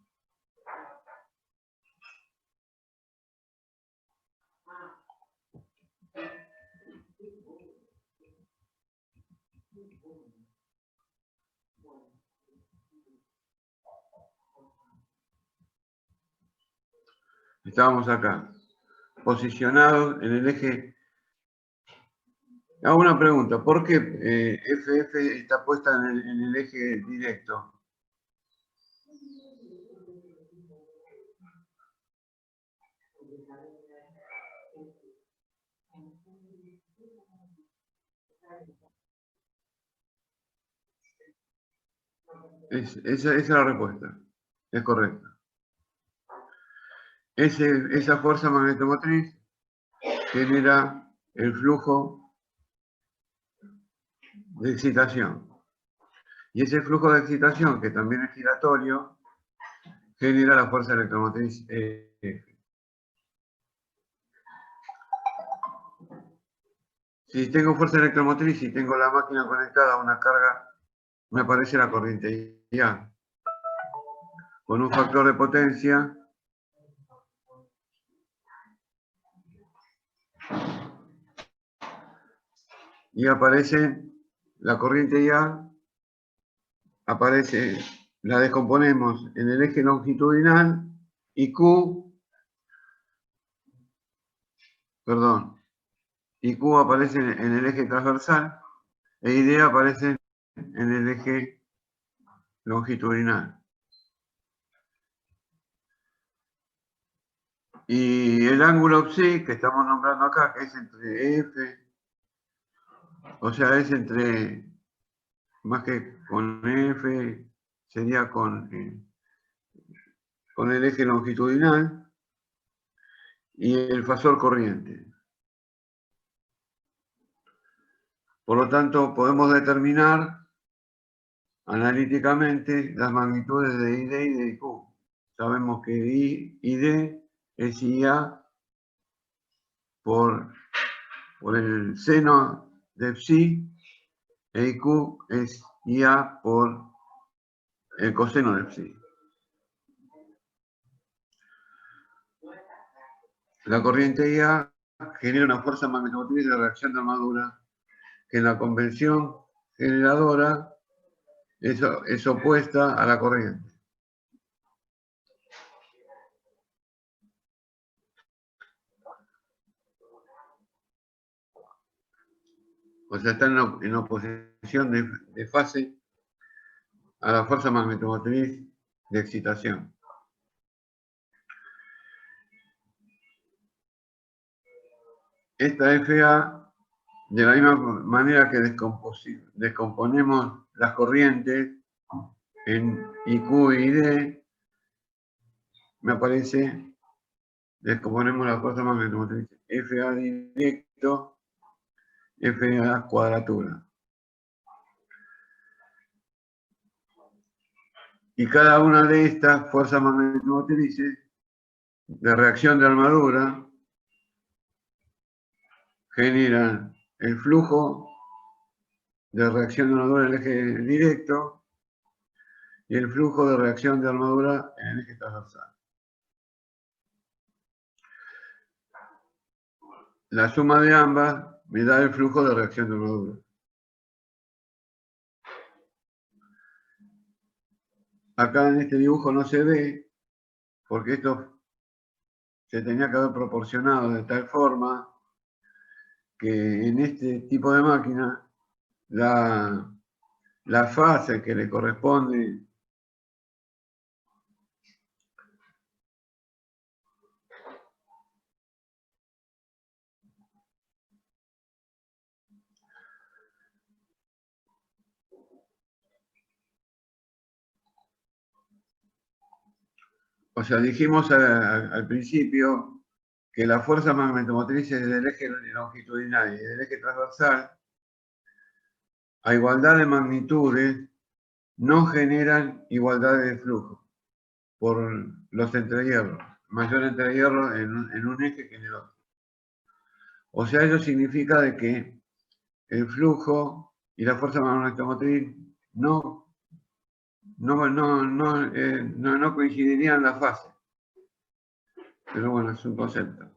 Estábamos acá, posicionados en el eje. Hago una pregunta, ¿por qué FF está puesta en el eje directo? Esa es la respuesta, es correcta. Esa fuerza magnetomotriz genera el flujo de excitación. Y ese flujo de excitación, que también es giratorio, genera la fuerza electromotriz EF. Si tengo fuerza electromotriz y tengo la máquina conectada a una carga, me aparece la corriente IA. Con un factor de potencia y aparece la corriente IA, aparece, la descomponemos en el eje longitudinal y Q aparece en el eje transversal e ID aparece en el eje longitudinal. Y el ángulo psi que estamos nombrando acá, que es entre F, o sea, es entre, más que con F, sería con el eje longitudinal y el fasor corriente. Por lo tanto, podemos determinar analíticamente las magnitudes de ID y de IQ. Sabemos que ID es IA por el seno de psi e IQ es IA por el coseno de psi. La corriente IA genera una fuerza magnetomotriz de reacción de armadura que en la convención generadora es opuesta a la corriente. O sea, está en oposición de fase a la fuerza magnetomotriz de excitación. Esta FA, de la misma manera que descomponemos las corrientes en IQ y ID, me aparece, descomponemos la fuerza magnetomotriz FA directo, FA cuadratura. Y cada una de estas fuerzas magnetomotrices de reacción de armadura generan el flujo de reacción de armadura en el eje directo y el flujo de reacción de armadura en el eje transversal. La suma de ambas me da el flujo de reacción de armadura. Acá en este dibujo no se ve, porque esto se tenía que haber proporcionado de tal forma que en este tipo de máquina la fase que le corresponde o sea, dijimos al principio que las fuerzas magnetomotrices del eje longitudinal y del eje transversal, a igualdad de magnitudes, no generan igualdad de flujo por los entrehierros, mayor entrehierro en un eje que en el otro. O sea, eso significa de que el flujo y la fuerza magnetomotriz no coincidirían en la fase. Pero bueno, es un concepto.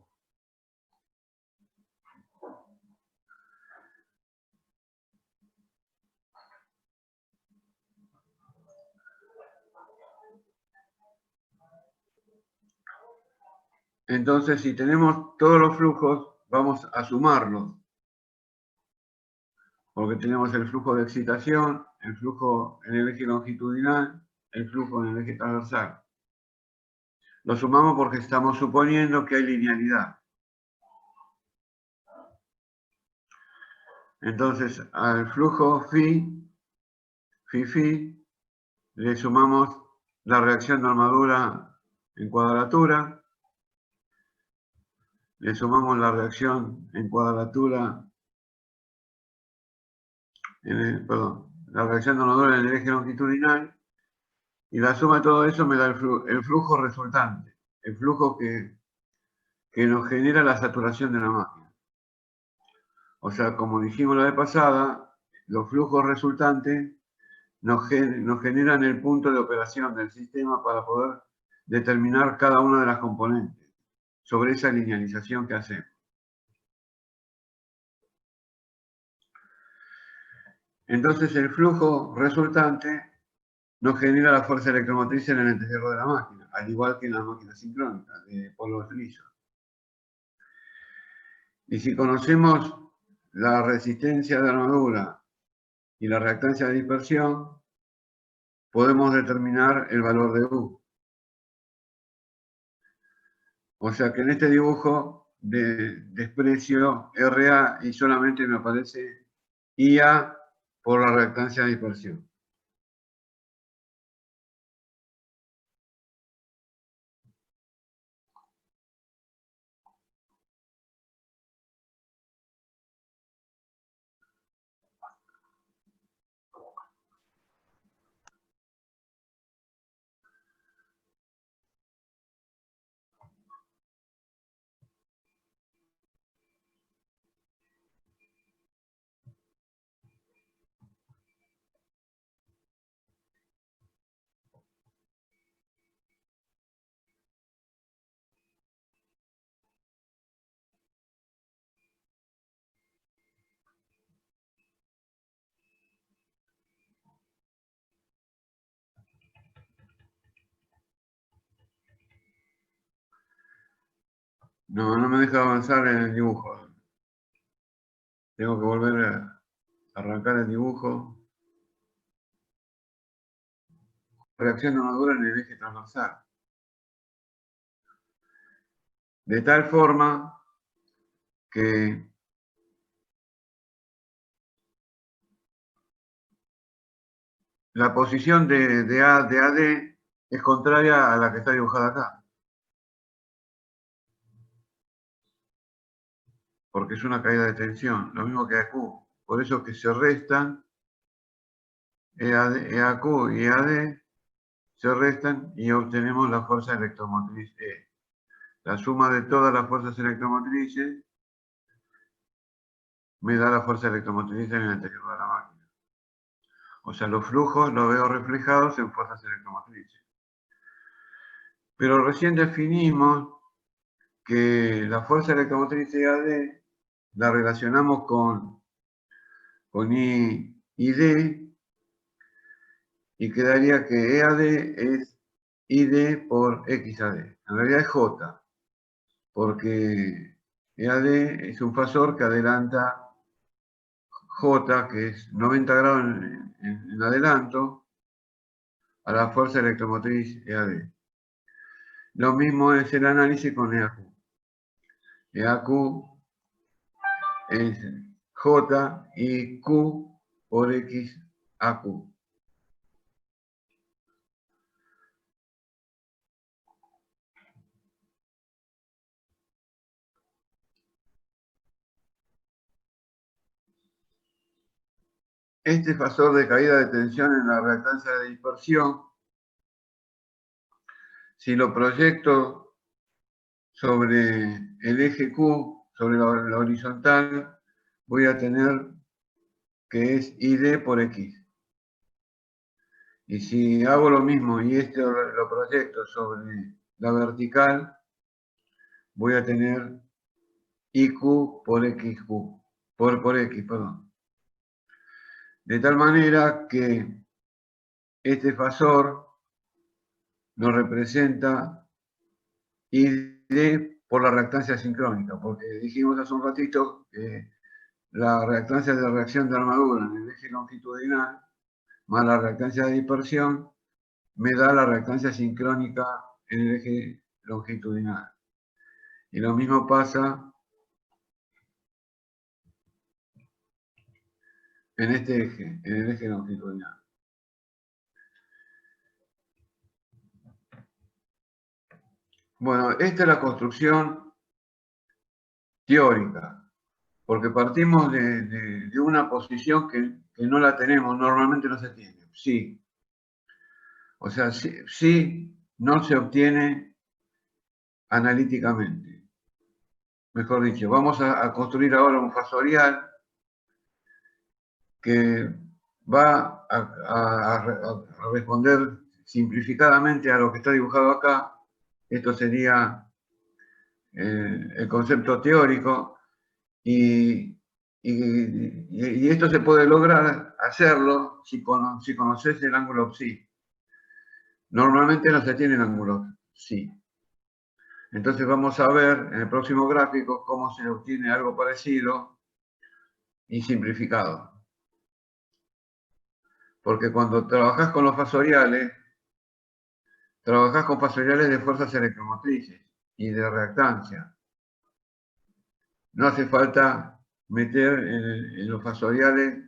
Entonces, si tenemos todos los flujos, vamos a sumarlos. Porque tenemos el flujo de excitación, el flujo en el eje longitudinal, el flujo en el eje transversal. Lo sumamos porque estamos suponiendo que hay linealidad. Entonces, al flujo phi, le sumamos la reacción de armadura en cuadratura, le sumamos la reacción en cuadratura, la reacción de armadura en el eje longitudinal, y la suma de todo eso me da el flujo resultante, el flujo que nos genera la saturación de la máquina. O sea, como dijimos la vez pasada, los flujos resultantes nos generan el punto de operación del sistema para poder determinar cada una de las componentes sobre esa linealización que hacemos. Entonces el flujo resultante nos genera la fuerza electromotriz en el entrehierro de la máquina, al igual que en la máquina sincrónica de polos lisos. Y si conocemos la resistencia de armadura y la reactancia de dispersión, podemos determinar el valor de U. O sea que en este dibujo desprecio RA y solamente me aparece IA por la reactancia de dispersión. No me deja avanzar en el dibujo. Tengo que volver arrancar el dibujo. Reacción de armadura en el eje transversal. De tal forma que la posición de AD es contraria a la que está dibujada acá. Porque es una caída de tensión, lo mismo que AQ. Por eso que se restan EAQ y EAD, se restan y obtenemos la fuerza electromotriz E. La suma de todas las fuerzas electromotrices me da la fuerza electromotriz en el interior de la máquina. O sea, los flujos los veo reflejados en fuerzas electromotrices. Pero recién definimos que la fuerza electromotriz EAD la relacionamos con I y D, y quedaría que EAD es ID por XAD. En realidad es J, porque EAD es un fasor que adelanta J, que es 90 grados en adelanto, a la fuerza electromotriz EAD. Lo mismo es el análisis con EAQ. EAQ es J y Q por X AQ. Este fasor de caída de tensión en la reactancia de dispersión, si lo proyecto sobre el eje Q, sobre la horizontal, voy a tener que es ID por X. Y si hago lo mismo y esto lo proyecto sobre la vertical, voy a tener IQ por XQ, por X, perdón. De tal manera que este fasor nos representa ID por la reactancia sincrónica, porque dijimos hace un ratito que la reactancia de reacción de armadura en el eje longitudinal más la reactancia de dispersión me da la reactancia sincrónica en el eje longitudinal. Y lo mismo pasa en este eje, en el eje longitudinal. Bueno, esta es la construcción teórica, porque partimos de una posición que no la tenemos, normalmente no se tiene. Sí. O sea, sí no se obtiene analíticamente. Mejor dicho, vamos a construir ahora un fasorial que va a responder simplificadamente a lo que está dibujado acá. Esto sería el concepto teórico y esto se puede lograr hacerlo si conoces el ángulo psi. Normalmente no se tiene el ángulo psi. Entonces vamos a ver en el próximo gráfico cómo se obtiene algo parecido y simplificado. Porque cuando trabajas con los fasoriales, trabajas con fasoriales de fuerzas electromotrices y de reactancia. No hace falta meter en los fasoriales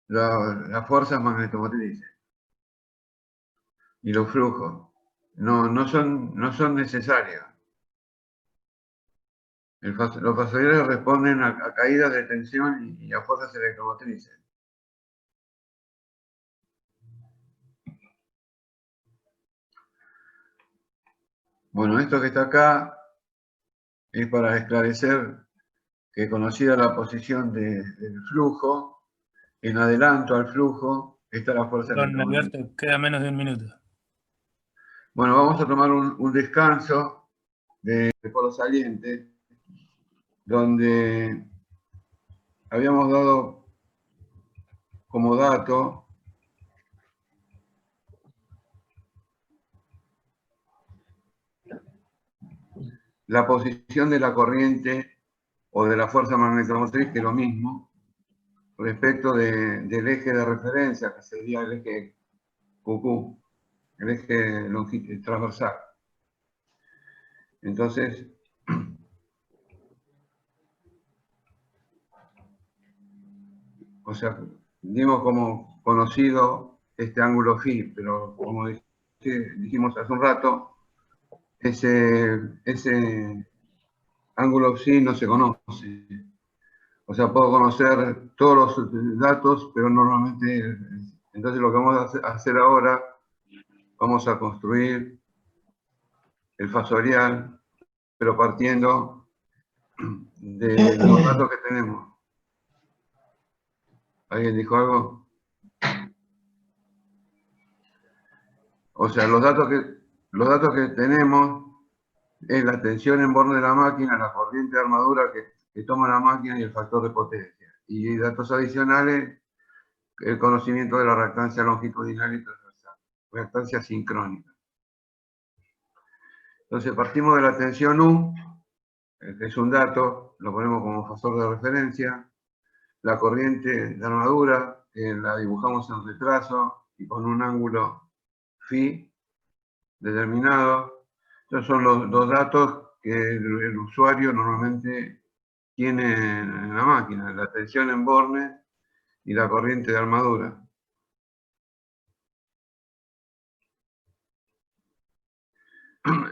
las fuerzas magnetomotrices y los flujos. No son necesarias. Los fasoriales responden a caídas de tensión y a fuerzas electromotrices. Bueno, esto que está acá es para esclarecer que conocida la posición del flujo, en adelanto al flujo está la fuerza electromotriz.
Alberto, queda menos de un minuto.
Bueno, vamos a tomar un descanso de polo saliente, donde habíamos dado como dato la posición de la corriente o de la fuerza magnetomotriz, que es lo mismo, respecto del eje de referencia, que sería el eje QQ, el eje transversal. Entonces, o sea, dimos como conocido este ángulo phi, pero como dijimos hace un rato, ese ángulo psi no se conoce. O sea, puedo conocer todos los datos, pero normalmente, entonces lo que vamos a hacer ahora, vamos a construir el fasorial, pero partiendo de los datos que tenemos. ¿Alguien dijo algo? O sea, los datos que tenemos es la tensión en borne de la máquina, la corriente de armadura que toma la máquina y el factor de potencia. Y datos adicionales, el conocimiento de la reactancia longitudinal y transversal, reactancia sincrónica. Entonces partimos de la tensión U, que es un dato, lo ponemos como factor de referencia, la corriente de armadura, que la dibujamos en retraso y con un ángulo phi determinado. Estos son los dos datos que el usuario normalmente tiene en la máquina, la tensión en borne y la corriente de armadura.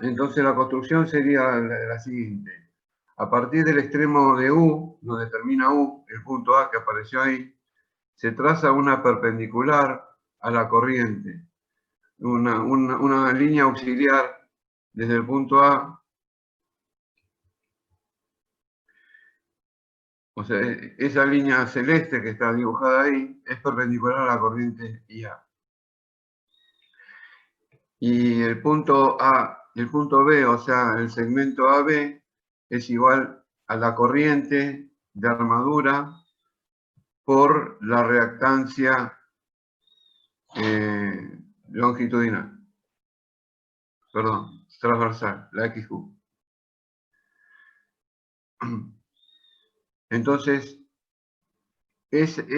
Entonces la construcción sería la siguiente. A partir del extremo de U, donde termina U, el punto A que apareció ahí, se traza una perpendicular a la corriente, una línea auxiliar desde el punto A. O sea, esa línea celeste que está dibujada ahí es perpendicular a la corriente IA. Y el punto A, el punto B, o sea, el segmento AB, es igual a la corriente de armadura por la reactancia longitudinal. Perdón, transversal, la XQ. Entonces, ese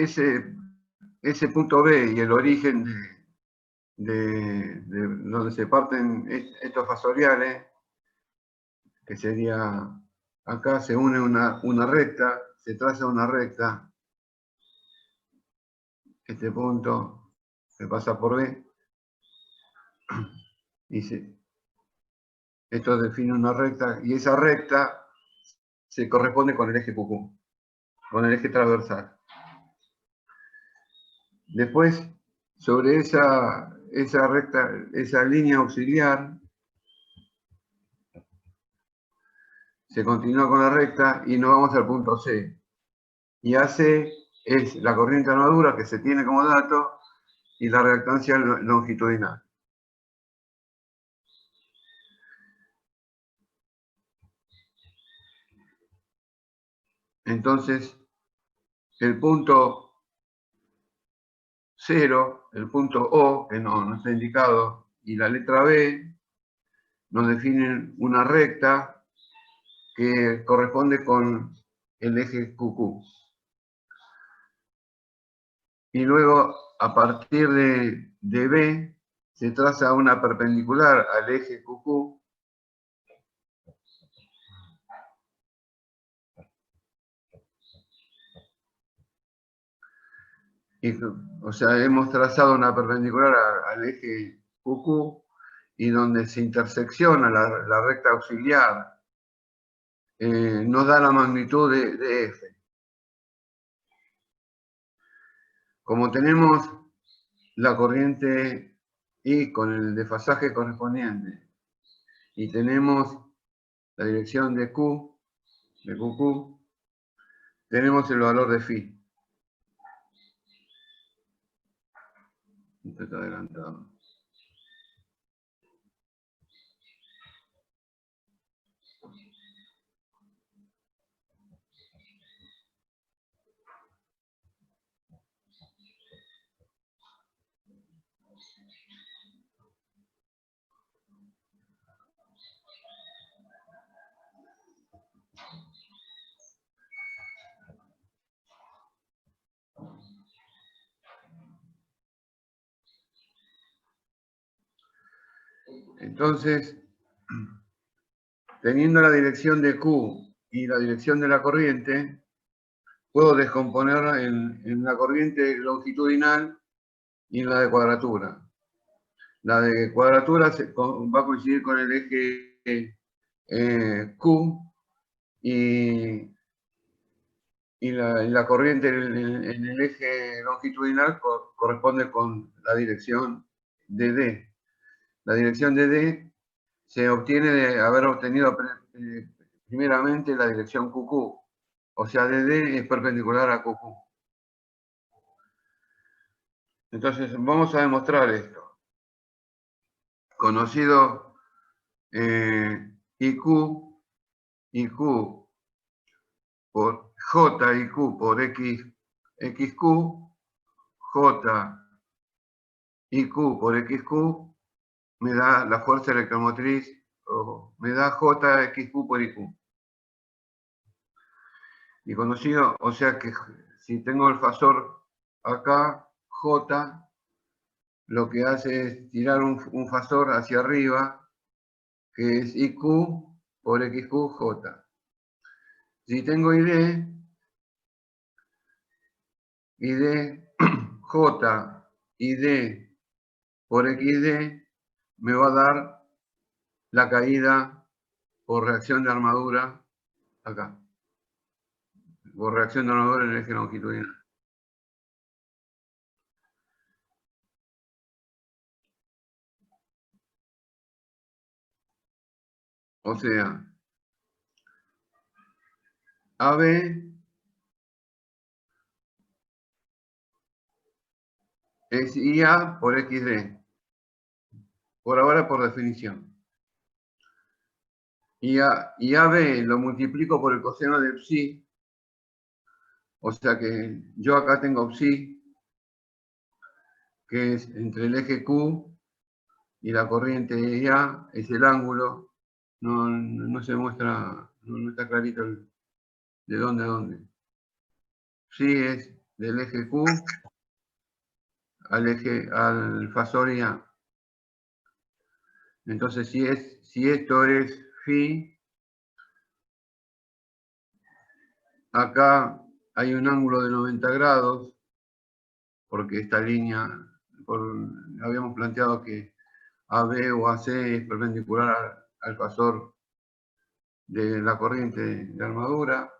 punto B y el origen de donde se parten estos fasoriales, que sería acá, se une una recta, se traza una recta, este punto que pasa por B, y esto define una recta, y esa recta se corresponde con el eje QQ, con el eje transversal. Después, sobre esa recta, esa línea auxiliar, se continúa con la recta y nos vamos al punto C. Y AC es la corriente de armadura que se tiene como dato y la reactancia longitudinal. Entonces, el punto 0, el punto O, que no está indicado, y la letra B nos definen una recta que corresponde con el eje QQ. Y luego, a partir de B, se traza una perpendicular al eje QQ. O sea, hemos trazado una perpendicular al eje QQ y donde se intersecciona la recta auxiliar, nos da la magnitud de F. Como tenemos la corriente I con el desfasaje correspondiente y tenemos la dirección de Q, de QQ, tenemos el valor de phi. Esto está adelantado. Entonces, teniendo la dirección de Q y la dirección de la corriente, puedo descomponer en la corriente longitudinal y en la de cuadratura. La de cuadratura va a coincidir con el eje Q y la corriente en el eje longitudinal corresponde con la dirección de D. La dirección de D se obtiene de haber obtenido primeramente la dirección QQ. O sea, DD es perpendicular a QQ. Entonces, vamos a demostrar esto. Conocido IQ por J y Q por XQ, J y Q por XQ me da la fuerza electromotriz, o me da JXQ por IQ. Y conocido, o sea que si tengo el fasor acá, J, lo que hace es tirar un fasor hacia arriba, que es IQ por XQ, Si tengo ID, J, ID por XD, me va a dar la caída por reacción de armadura acá. Por reacción de armadura en el eje longitudinal. O sea, AB es IA por XD. Por ahora, por definición. Y AB lo multiplico por el coseno de psi. O sea que yo acá tengo psi, que es entre el eje Q y la corriente IA, es el ángulo. No se muestra, no está clarito de dónde a dónde. Psi es del eje Q al fasor IA. Entonces, si esto es phi, acá hay un ángulo de 90 grados, porque esta línea, habíamos planteado que AB o AC es perpendicular al fasor de la corriente de armadura.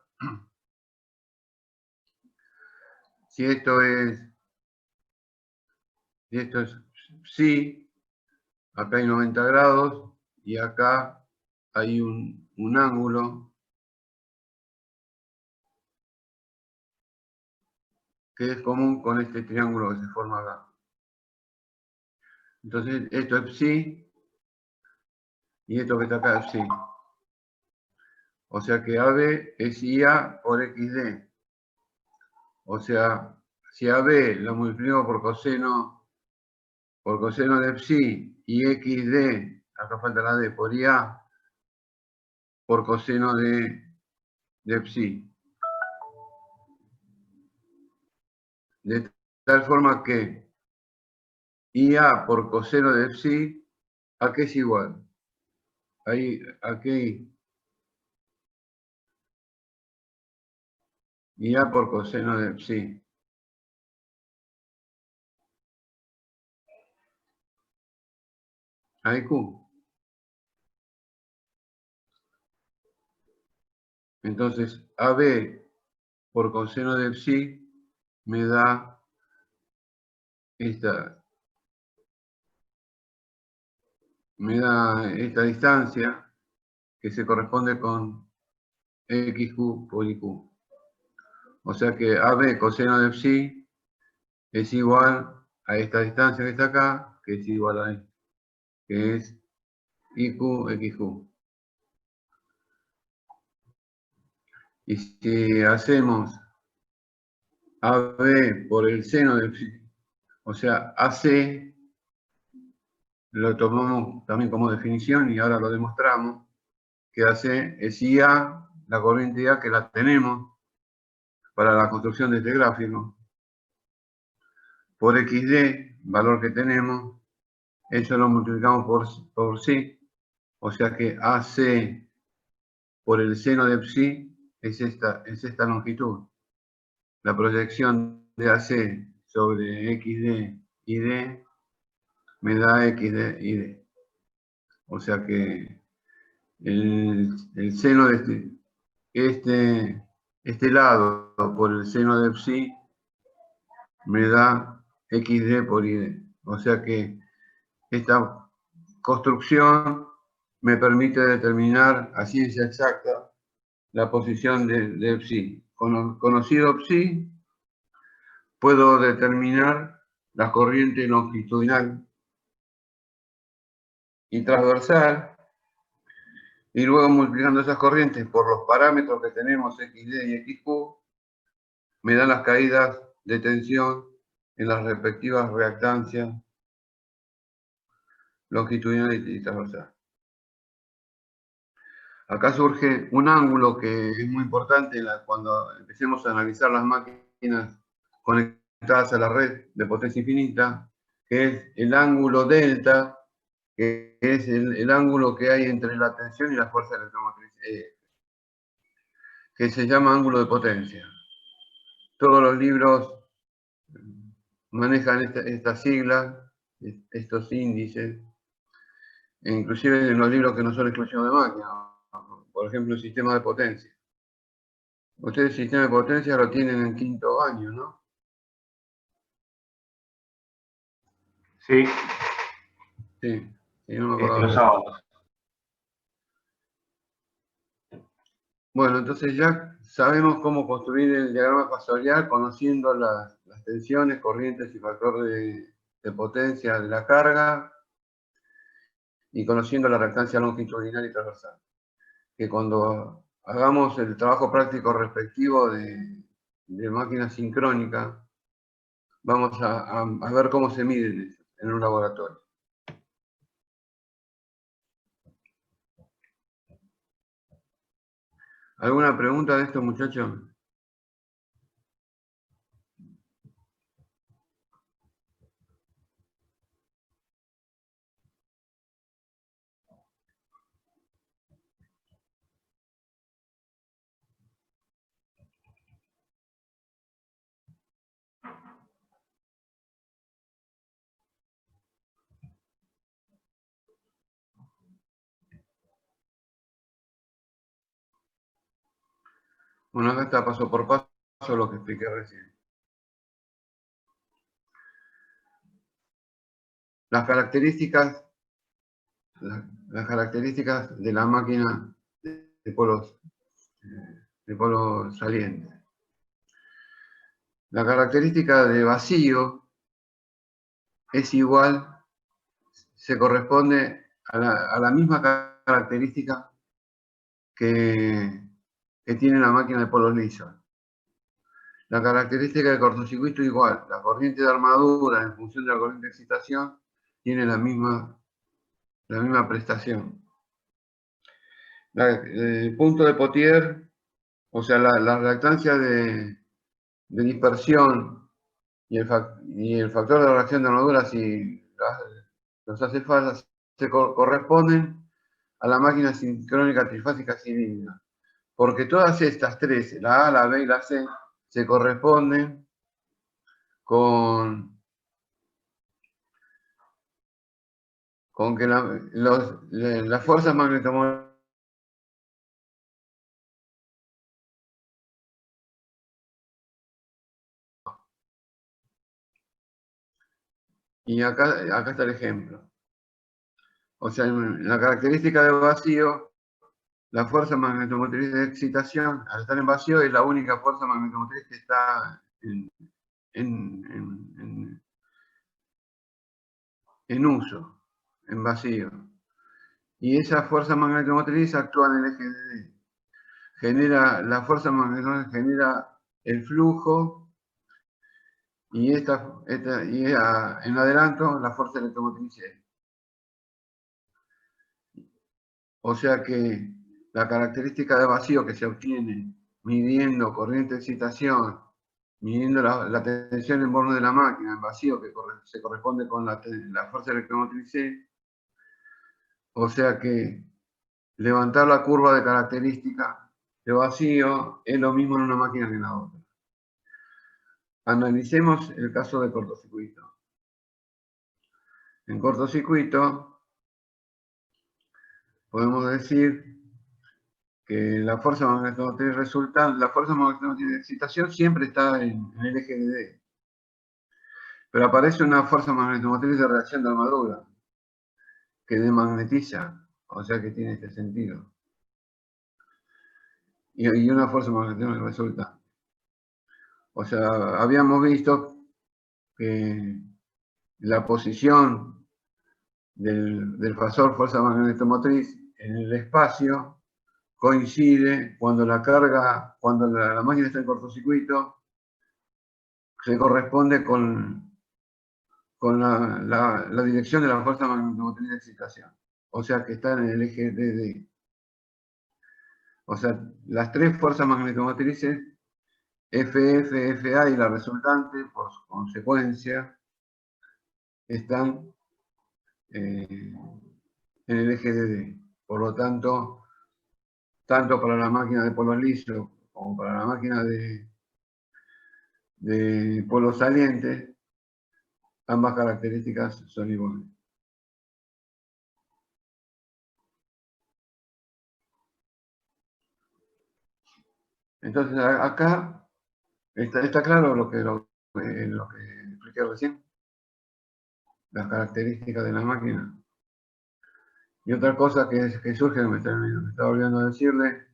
Si esto es psi, acá hay 90 grados y acá hay un ángulo que es común con este triángulo que se forma acá. Entonces, esto es psi y esto que está acá es psi. O sea que AB es IA por XD. O sea, si AB lo multiplico por coseno de psi y XD, acá falta la D, por IA, por coseno de psi. De tal forma que IA por coseno de psi, ¿a qué es igual? Ahí, aquí, IA por coseno de psi. Ahí Q. Entonces, AB por coseno de psi me da esta distancia que se corresponde con XQ por IQ. O sea que AB coseno de psi es igual a esta distancia que está acá, que es igual a esto, que es IQ XQ. Y si hacemos AB por el seno de psi, o sea, AC, lo tomamos también como definición y ahora lo demostramos, que AC es IA, la corriente IA que la tenemos para la construcción de este gráfico, por XD, valor que tenemos, eso lo multiplicamos por psi, o sea que AC por el seno de psi es esta longitud. La proyección de AC sobre XD y D me da XD y D. O sea que el seno de este lado por el seno de psi me da XD por ID. O sea que esta construcción me permite determinar a ciencia exacta la posición de psi. Conocido psi, puedo determinar la corriente longitudinal y transversal, y luego multiplicando esas corrientes por los parámetros que tenemos XD y XQ, me dan las caídas de tensión en las respectivas reactancias longitudinal y transversal. Acá surge un ángulo que es muy importante cuando empecemos a analizar las máquinas conectadas a la red de potencia infinita, que es el ángulo delta, que es el ángulo que hay entre la tensión y la fuerza electromotriz, que se llama ángulo de potencia. Todos los libros manejan estas siglas, estos índices, e inclusive en los libros que no son exclusivos de máquina, por ejemplo, el sistema de potencia. Ustedes el sistema de potencia lo tienen en quinto año, ¿no?
Sí,
Sí, no me acordaba.
los sábados.
Bueno, entonces ya sabemos cómo construir el diagrama fasorial conociendo las tensiones, corrientes y factor de potencia de la carga y conociendo la reactancia longitudinal y transversal. Que cuando hagamos el trabajo práctico respectivo de máquina sincrónica, vamos a ver cómo se miden en un laboratorio. ¿Alguna pregunta de esto, muchachos? Bueno, acá está paso por paso lo que expliqué recién. Las características de la máquina de polos salientes. La característica de vacío es igual, se corresponde a la misma característica que tiene la máquina de polos lisos. La característica de cortocircuito es igual. La corriente de armadura en función de la corriente de excitación tiene la misma prestación. El punto de Pottier, o sea, la reactancia de dispersión y el factor de reacción de armadura, si los hace falta, se corresponden a la máquina sincrónica trifásica cilíndrica. Porque todas estas tres, la A, la B y la C, se corresponden con que las fuerzas magnetomotrizes y acá está el ejemplo. O sea, en la característica de vacío, la fuerza magnetomotriz de excitación, al estar en vacío, es la única fuerza magnetomotriz que está en uso, en vacío. Y esa fuerza magnetomotriz actúa en el eje de D. La fuerza magnetomotriz genera el flujo y en adelanto la fuerza electromotriz E. O sea que la característica de vacío que se obtiene midiendo corriente de excitación midiendo la tensión en borne de la máquina, en vacío, que se corresponde con la fuerza electromotriz C. O sea que levantar la curva de característica de vacío es lo mismo en una máquina que en la otra. Analicemos el caso de cortocircuito. En cortocircuito podemos decir que la fuerza magnetomotriz resultante, la fuerza magnetomotriz de excitación siempre está en el eje de D. Pero aparece una fuerza magnetomotriz de reacción de armadura que desmagnetiza, o sea que tiene este sentido. Y una fuerza magnetomotriz resultante. O sea, habíamos visto que la posición del fasor fuerza magnetomotriz en el espacio coincide cuando la carga, cuando la máquina está en cortocircuito, se corresponde con la dirección de la fuerza magnetomotriz de excitación. O sea que está en el eje DD. O sea, las tres fuerzas magnetomotrices, FF, FA y la resultante, por consecuencia, están en el eje DD. Por lo tanto, tanto para la máquina de polos lisos como para la máquina de polos salientes, ambas características son iguales. Entonces, acá está claro lo que expliqué recién, las características de la máquina. Y otra cosa que surge, me estaba olvidando decirle,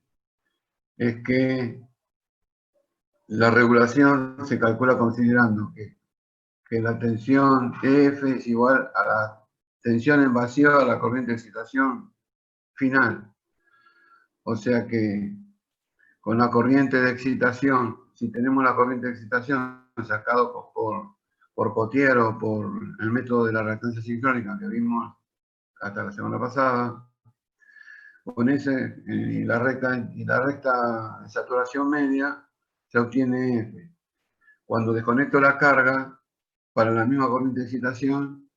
es que la regulación se calcula considerando que la tensión EF es igual a la tensión en vacío a la corriente de excitación final. O sea que con la corriente de excitación, si tenemos la corriente de excitación sacado por Pottier o por el método de la reactancia sincrónica que vimos hasta la semana pasada, con ese y la recta de saturación media se obtiene F. Cuando desconecto la carga, para la misma corriente de excitación,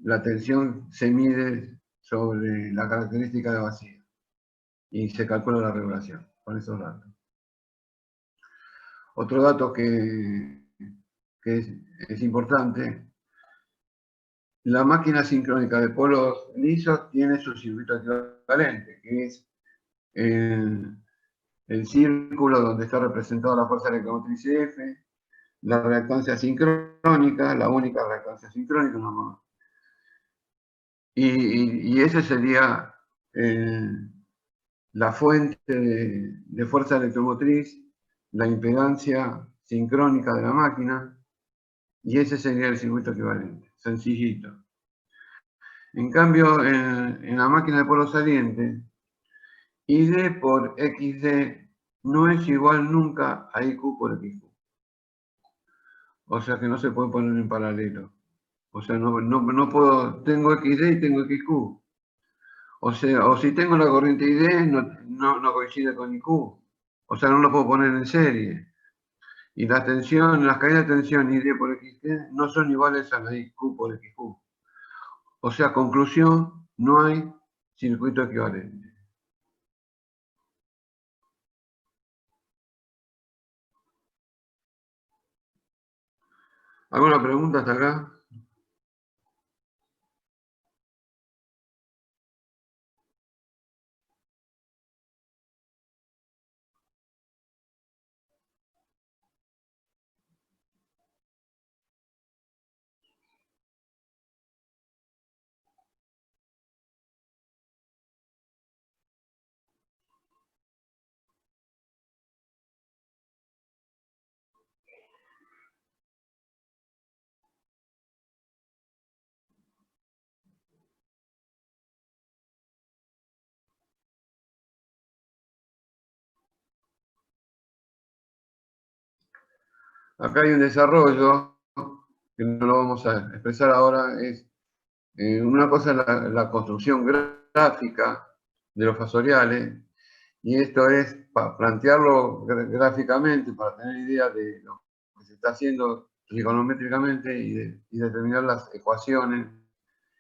la tensión se mide sobre la característica de vacío y se calcula la regulación con esos datos. Otro dato que es importante, la máquina sincrónica de polos lisos tiene su circuito equivalente, que es el círculo donde está representada la fuerza electromotriz F, la reactancia sincrónica, la única reactancia sincrónica, no. Y ese sería la fuente de fuerza electromotriz, la impedancia sincrónica de la máquina, y ese sería el circuito equivalente, sencillito. En cambio, en la máquina de polo saliente, ID por XD no es igual nunca a IQ por XQ. O sea que no se puede poner en paralelo. O sea, no puedo, tengo XD y tengo XQ. O sea, o si tengo la corriente ID, no coincide con IQ. O sea, no lo puedo poner en serie. Y las caídas de tensión ID por XD no son iguales a la IQ por XQ. O sea, conclusión, no hay circuito equivalente. ¿Alguna pregunta hasta acá? Acá hay un desarrollo que no lo vamos a expresar ahora. Una cosa es la construcción gráfica de los fasoriales, y esto es para plantearlo gráficamente, para tener idea de lo se está haciendo trigonométricamente y determinar las ecuaciones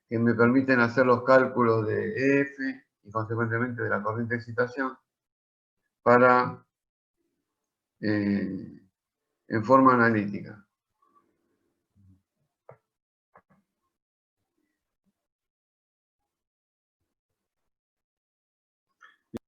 que me permiten hacer los cálculos de EF y consecuentemente de la corriente de excitación para, en forma analítica.